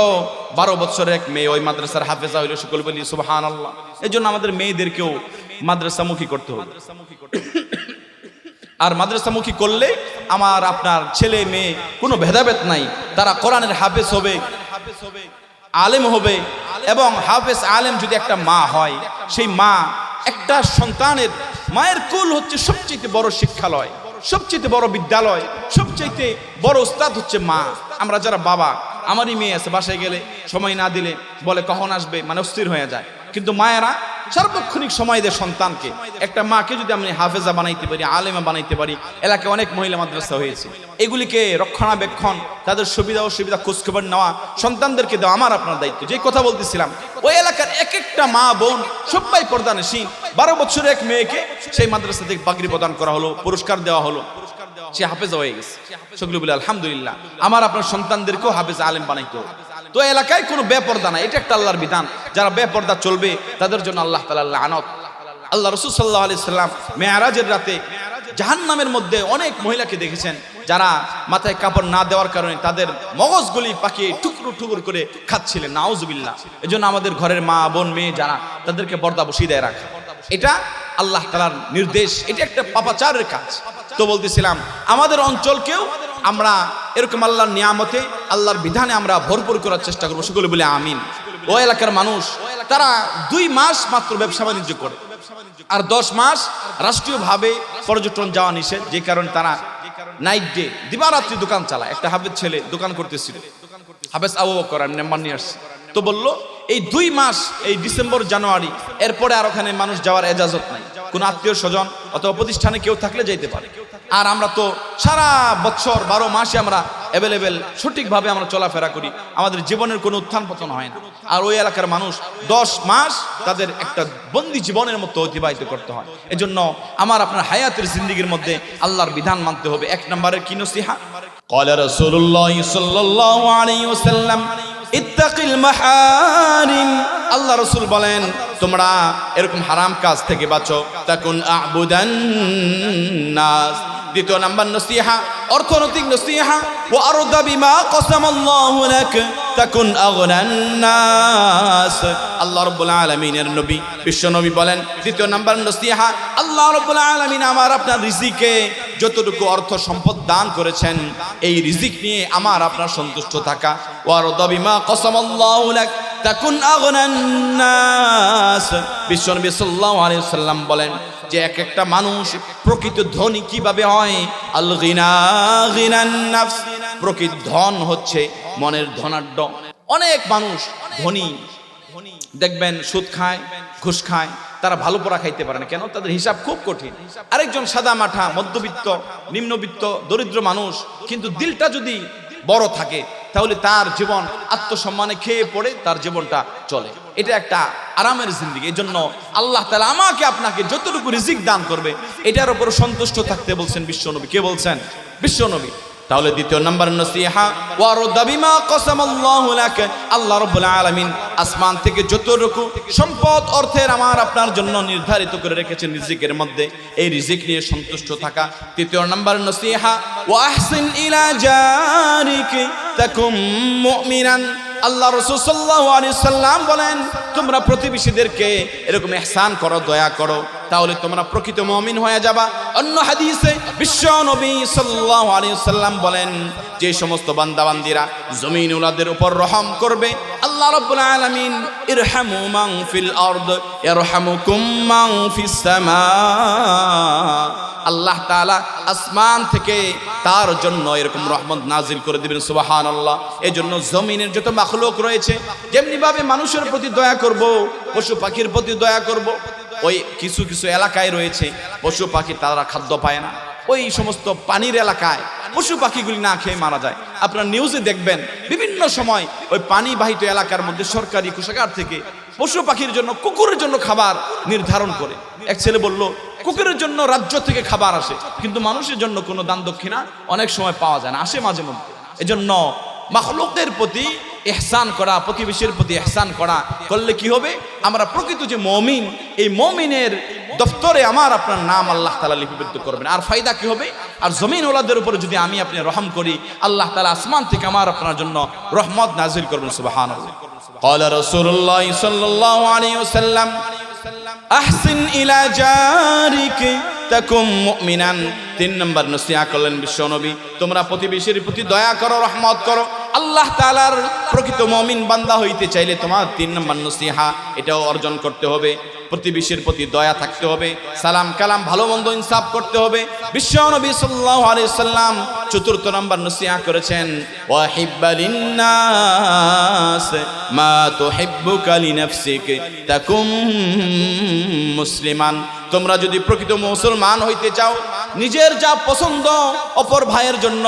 12 বছরের এক মেয়ে ওই মাদ্রাসার হাফেজা হইল। সকল বলি সুবহানাল্লাহ। এই জন্য আমাদের মেয়েদেরকেও মাদ্রাসামুখী করতে হবে। আর মাদ্রাসামুখী করলে আমার আপনার ছেলে মেয়ে কোনো ভেদাভেদ নাই, তারা কোরআনের হাফেজ হবে, আলেম হবে। এবং হাফেজ আলেম যদি একটা মা হয়, সেই মা একটা সন্তানের, মায়ের কুল হচ্ছে সবচেয়ে বড় শিক্ষালয়, সবচেয়ে বড় বিদ্যালয়, সবচেয়ে বড় উস্তাদ হচ্ছে মা। আমরা যারা বাবা, আমারই মেয়ে আছে, বাসায় গেলে সময় না দিলে বলে কখন আসবে, মানে অস্থির হয়ে যায়। কিন্তু মায়েরা সার্বক্ষণিক সময় দেয় সন্তানকে। একটা মাকে যদি আমি হাফেজা বানাইতে পারি, আলেমা বানাইতে পারি, এলাকায় অনেক মহিলা মাদ্রাসা হয়েছে, এগুলিকে রক্ষণাবেক্ষণ, তাদের সুবিধা অসুবিধা খোঁজখবর নেওয়া, সন্তানদেরকে দেওয়া আমার আপনার দায়িত্ব। যে কথা বলতেছিলাম, ওই এলাকার এক একটা মা বোন সবাই পর্দানশীল। 12 বছরের এক মেয়েকে সেই মাদ্রাসা থেকে পাগড়ি প্রদান করা হলো, পুরস্কার দেওয়া হলো, সে হাফেজা হয়ে গেছে। সেগুলো বলে আলহামদুলিল্লাহ। আমার আপনার সন্তানদেরকেও হাফেজ আলেম বানাইতে হবে। তো এলাকায় কোনো বেপরদা নাই, এটা একটা আল্লাহর বিধান। যারা বেপরদা চলবে তাদের জন্য আল্লাহ তাআলা লানত। আল্লাহ রাসূল সাল্লাল্লাহু আলাইহি সাল্লাম মেরাজের রাতে জাহান্নামের মধ্যে অনেক মহিলাকে দেখেছেন, যারা মাথায় কাপড় না দেওয়ার কারণে তাদের মগজগুলি পাকিয়ে টুকরো টুকরো করে খাচ্ছিলেন। নাউজুবিল্লাহ। এজন্য আমাদের ঘরের মা বোন মেয়ে যারা, তাদেরকে পর্দা বসিয়ে দেয় রাখা, এটা আল্লাহ তাআলার নির্দেশ। এটা একটা পাপাচারের কাজ। তো বলতেছিলাম, আমাদের অঞ্চলকেও আমরা এরকম আল্লাহর নিয়ামতে আল্লাহর বিধানে আমরা ভরপুর করার চেষ্টা করবো, সকলে বলে আমিন। ও এলাকার মানুষ তারা 2 মাস মাত্র ব্যবসা বাণিজ্য করে, আর 10 মাস রাষ্ট্রীয়ভাবে পর্যটন যাওয়া নিষেধ, যে কারণে তারা নাইট ডে দিবারাত্রি দোকান চালায়। একটা হাফেজ ছেলে দোকান করতেছিল, হাফেজ আবু বকর, আমি নাম্বার নিয়ে আসছি, তো বললো এই 2 মাস, এই ডিসেম্বর জানুয়ারি, এরপরে আর ওখানে মানুষ যাওয়ার এজাজত নাই, কোন আত্মীয় স্বজন অথবা প্রতিষ্ঠানে কেউ থাকলে যাইতে পারে। আর আমরা তো সারা বছর 12 মাসে আমরা অ্যাভেলেবেল সঠিকভাবে আমরা চলাফেরা করি, আমাদের জীবনের কোনো উত্থান পতন হয় না। আর ওই এলাকার মানুষ 10 মাস তাদের একটা বন্দি জীবনের মতো অতিবাহিত করতে হয়। এজন্য আমার আপনার হায়াতের জিন্দেগির মধ্যে আল্লাহর বিধান মানতে হবে। 1 নম্বরের কি নসিহা? ক্বালা রাসূলুল্লাহ সাল্লাল্লাহু আলাইহি ওয়াসাল্লাম ইত্তাকিল মাহারিম। আল্লাহ রাসূল বলেন তোমরা এরকম হারাম কাজ থেকে বাঁচো। তাকুন আ'বুদান নাস। 2 নম্বর নসিহা, অর্থনৈতিক নসিহা, ওয়া আরদা বিমা কাসামাল্লাহু লাক তাকুন আগনান নাস। আল্লাহ রাব্বুল আলামিনের নবী বিশ্ব নবী বলেন 2 নম্বর নসিহা, আল্লাহ রাব্বুল আলামিন আমার আপনার রিজিকে যতটুকু অর্থ সম্পদ দান করেছেন, এই রিজিক নিয়ে আমার আপনার সন্তুষ্ট থাকা। ওয়া আরদা বিমা কাসামাল্লাহু লাক তাকুন আগনান নাস। বিশ্ব নবী সাল্লাল্লাহু আলাইহি ওয়াসাল্লাম বলেন যে একটা মানুষ প্রকৃত ধনী কিভাবে হয়? আল গিনা গিনান নাফস। প্রকৃত ধন হচ্ছে মনের ধনাঢ্য। অনেক মানুষ ধনী দেখবেন সুদ খায়, ঘুষ খায়, তারা ভালো পড়া খাইতে পারে না। কেন? তাদের হিসাব খুব কঠিন। আরেকজন সাদা মাঠা মধ্যবিত্ত, নিম্নবিত্ত, দরিদ্র মানুষ, কিন্তু দিলটা যদি বড় থাকে তাহলে তার জীবন আত্মসম্মানে খেয়ে পড়ে তার জীবনটা চলে। এটা একটা আরামের জিন্দেগি। এই জন্য আল্লাহ তাআলা আমাকে আপনাকে যতটুকু রিজিক দান করবে এটার উপর সন্তুষ্ট থাকতে বলছেন বিশ্বনবী। কে বলছেন? বিশ্বনবী। তাহলে 2 নম্বর নসিহা, ওয়ারদা বিমা কাসামাল্লাহু লাক। আল্লাহ রাব্বুল আলামিন আসমান থেকে যতটুকু সম্পদ অর্থের আমার আপনার জন্য নির্ধারিত করে রেখেছেন রিজিকের মধ্যে, এই রিজিক নিয়ে সন্তুষ্ট থাকা। 3 নম্বর নসিহা, ওয়া আহসিন ইলা জারিক তাকুম মুমিনান। আল্লাহ রাসূল সাল্লাল্লাহু আলাইহি সাল্লাম বলেন তোমরা প্রতিবেশীদেরকে এরকম ইহসান করো, দয়া করো, তাহলে তোমরা প্রকৃত মুমিন হয়ে যাবা। অন্য হাদিসে বিশ্ব নবী সাল্লাল্লাহু আলাইহি সাল্লাম বলেন যে সমস্ত বান্দাবান্দিরা জমিন ওলাদের উপর রহম করবে, আল্লাহ রাব্বুল আলামিন ইরহামু মান ফিল আরদ ইয়ারহামুকুম মান ফিস সামা। আল্লাহ তাআলা আসমান থেকে তার জন্য এরকম রহমত নাজিল করে দিবেন। সুবহানাল্লাহ। এই জন্য জমিনের যত মাখলুক রয়েছে, যেমনি ভাবে মানুষের প্রতি দয়া করব, পশু পাখির প্রতি দয়া করব। ওই কিছু কিছু এলাকায় রয়েছে পশু পাখি তারা খাদ্য পায় না, ওই সমস্ত পানির এলাকায় পশু পাখিগুলি না খেয়ে মারা যায়। আপনারা নিউজে দেখবেন বিভিন্ন সময় ওই পানি বাহিত এলাকার মধ্যে সরকারি কোষাগার থেকে পশু পাখির জন্য, কুকুরের জন্য খাবার নির্ধারণ করে। এক ছেলে বলল কুকুরের জন্য রাজ্য থেকে খাবার আসে, কিন্তু মানুষের জন্য কোনো দান দক্ষিণা অনেক সময় পাওয়া যায় না, আসে মাঝে মধ্যে। এজন্য মাখলুকের প্রতি ইহসান করা, প্রতিবেশীর প্রতি ইহসান করা করলে কি হবে? আমরা প্রকৃত যে মুমিন, এই মুমিনের দফতরে আমার আপনার নাম আল্লাহ তাআলা লিপিবদ্ধ করবেন। আর ফায়দা কি হবে? আর জমিন ওলাদের উপরে যদি আমি আপনি রহম করি, আল্লাহ তাআলা আসমান থেকে আমার আপনার জন্য রহমত নাজিল করবেন। সুবহানাল্লাহ। ক্বালা রাসূলুল্লাহ সাল্লাল্লাহু আলাইহি ওয়াসাল্লাম আহসিন ইলা জারিক তাকুম মুমিনান। 3 নম্বর নসিহা করলেন বিশ্বনবী তোমরা প্রতিবেশীর প্রতি দয়া করো, রহমত করো। আল্লাহ তাআলার প্রকৃত মুমিন বান্দা হইতে চাইলে তোমার 3 নম্বর নসিহা এটাও অর্জন করতে হবে। প্রতিবেশীর প্রতি দয়া থাকতে হবে, সালাম কালাম ভালো মন্দ ইনসাফ করতে হবে। বিশ্বনবী সাল্লাল্লাহু আলাইহি সাল্লাম 4 নম্বর নসিহা করেছেন, ওয়া হিব্বালিন নাস মা তুহিব্বুকা লিনাফসিক তাকুম মুসলিমান। তোমরা যদি প্রকৃত মুসলমান হইতে চাও, নিজের যা পছন্দ অপর ভাইয়ের জন্য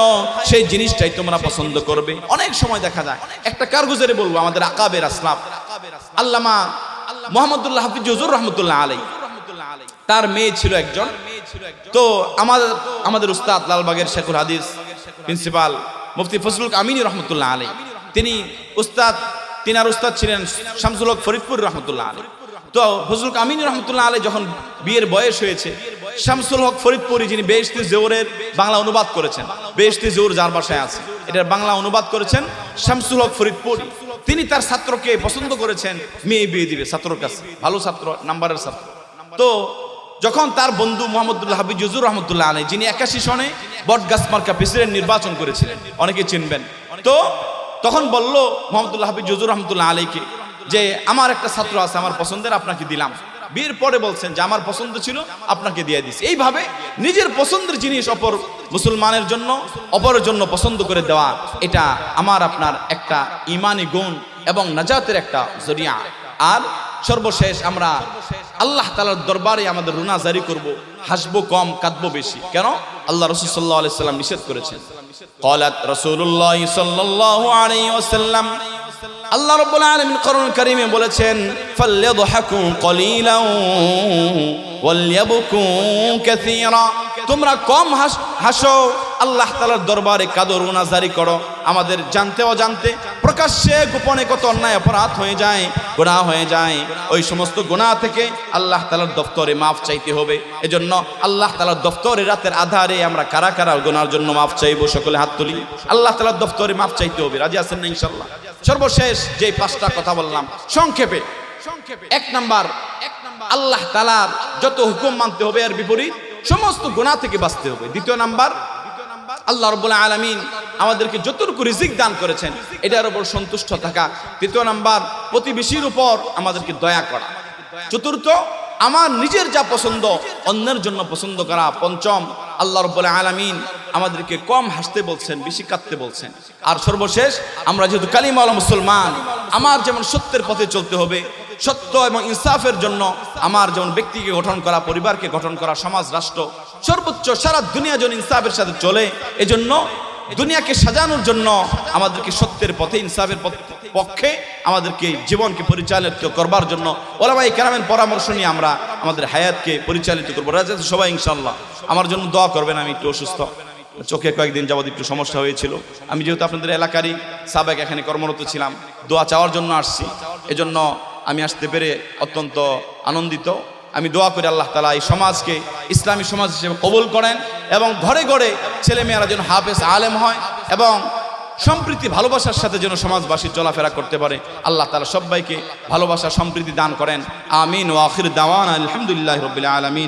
সেই জিনিসটাই তোমরা পছন্দ করবে। অনেক সময় দেখা যায়, একটা কারগুজারি বলবো, আমাদের আকাবের আসলাফ আল্লামা মুহাম্মদুল্লাহ হাফিজ হুজুর রাহমাতুল্লাহ আলাইহি, তার মেয়ে ছিল একজন। তো আমাদের উস্তাদ লালবাগের শেখুল হাদিস প্রিন্সিপাল মুফতি ফজলুল হক আমিনী রহমতুল্লাহ আলাইহি, তিনার উস্তাদ ছিলেন শামসুল হক ফরিদপুর রহমতুল্লাহ আলাইহি। তো ফজলুল হক আমিনী রহমতুল্লাহ আলাইহি যখন বিয়ের বয়স হয়েছে, শামসুল হক ফরিদপুরি যিনি বেহেশতে জোহরের বাংলা অনুবাদ করেছেন, বেহেশতে জোহর যার বাসায় আছে, এটার বাংলা অনুবাদ করেছেন শামসুল হক ফরিদপুরি। তিনি তার ছাত্রকে পছন্দ করেছেন, মেয়ে বিয়ে দিবে ছাত্রর কাছে, ভালো ছাত্র, নাম্বারের ছাত্র। তো যখন তার বন্ধু মোহাম্মদুল্লাহ হাফিজ হুজুর রহমতুল্লাহ আলাইহি, যিনি 81 সনে বটগাছ মার্কা প্রেসিডেন্ট নির্বাচন করেছিলেন, অনেকে চিনবেন, তো তখন বলল মোহাম্মদুল্লাহ হাফিজ হুজুর রহমতুল্লাহ আলাইহিকে যে আমার একটা ছাত্র আছে আমার পছন্দের, আপনাকে দিলাম। বিয়ের পরে বলছেন যে আমার পছন্দ ছিল, আপনাকে দিয়ে দিছি। এইভাবে নিজের পছন্দের জিনিস অপর মুসলমানের জন্য, অপরের জন্য পছন্দ করে দেওয়া, এটা আমার আপনার একটা ইমানি গুণ এবং নাজাতের একটা জরিয়া। আর সর্বশেষ আমরা আল্লাহ তাআলার দরবারে আমাদের রুনা জারি করব, হাসবো কম কাঁদবো বেশি। কেন? আল্লাহ রাসূল সাল্লাল্লাহু আলাইহি ওয়াসাল্লাম নিষেধ করেছেন। ক্বালাত রাসূলুল্লাহ সাল্লাল্লাহু আলাইহি ওয়াসাল্লাম, আল্লাহ রাব্বুল আলামিন কোরআনুল কারীমে বলেছেন ফালইয়াদহাকু কলিলাও ওয়ালইয়াবকু কাসীরা, তোমরা কম হাসো, আল্লাহ তাআলার দরবারে কাঁদো, রুনা জারি করো। আমাদের জানতে অজান্তে প্রকাশ্যে গোপনে কত অন্যায় অপরাধ হয়ে যায়, গুনাহ হয়ে যায়। ওই সমস্ত গুনাহ থেকে আল্লাহ তাআলার দফতরে মাফ চাইতে হবে। এজন্য আল্লাহ তাআলার দফতরে রাতের আধারে আমরা কারা কারা গুনার জন্য মাফ চাইবো? সকলে হাত তুলি। আল্লাহ তাআলার দফতরে মাফ চাইতে হবে। রাজি আছেন না ইনশাআল্লাহ? সর্বশেষ যে 5টা কথা বললাম সংক্ষেপে, 1 নাম্বার আল্লাহ তাআলার যত হুকুম মানতে হবে, এর বিপরীত সমস্ত গুনাহ থেকে বাঁচতে হবে। 2 নাম্বার আল্লাহ রাব্বুল আলামিন আমাদেরকে যতটুকু রিজিক দান করেছেন এটার উপর সন্তুষ্ট থাকা। 3 নাম্বার প্রতিবেশীর উপর আমাদেরকে দয়া করা। 4র্থ আমার নিজের যা পছন্দ অন্যের জন্য পছন্দ করা। 5ম আল্লাহ রাব্বুল আলামিন আমাদেরকে কম হাসতে বলছেন, বেশি কাঁদতে বলছেন। আর সর্বশেষ আমরা যেহেতু কালিমাওয়ালা মুসলমান, আমার যেমন সত্যের পথে চলতে হবে, সত্য এবং ইনসাফের জন্য আমার যেমন ব্যক্তিকে গঠন করা, পরিবারকে গঠন করা, সমাজ রাষ্ট্র সর্বোচ্চ সারা দুনিয়া যেন ইনসাফের সাথে চলে, এজন্য দুনিয়াকে সাজানোর জন্য আমাদেরকে সত্যের পথে, ইনসাফের পক্ষে আমাদেরকে জীবনকে পরিচালিত করবার জন্য ওলামায়ে কেরামের পরামর্শ নিয়ে আমরা আমাদের হায়াতকে পরিচালিত করবো। রাজা সবাই ইনশাআল্লাহ আমার জন্য দোয়া করবেন। আমি একটু অসুস্থ, চোখে কয়েকদিন যাবত একটু সমস্যা হয়েছিল। আমি যেহেতু আপনাদের এলাকারই সাবেক এখানে কর্মরত ছিলাম, দোয়া চাওয়ার জন্য আসছি, এজন্য আমি আসতে পেরে অত্যন্ত আনন্দিত। আমি দোয়া করি আল্লাহ তাআলা এই সমাজকে ইসলামী সমাজ হিসেবে কবুল করেন এবং ঘরে ঘরে ছেলেমেয়েরা যেন হাফেজ আলেম হয় এবং সম্প্রীতি ভালোবাসার সাথে যেন সমাজবাসী চলাফেরা করতে পারে। আল্লাহ তাআলা সবাইকে ভালোবাসা সম্প্রীতি দান করেন। আমিন। ওয়া আখির দাওয়ানা আলহামদুলিল্লাহি রাব্বিল আলামিন।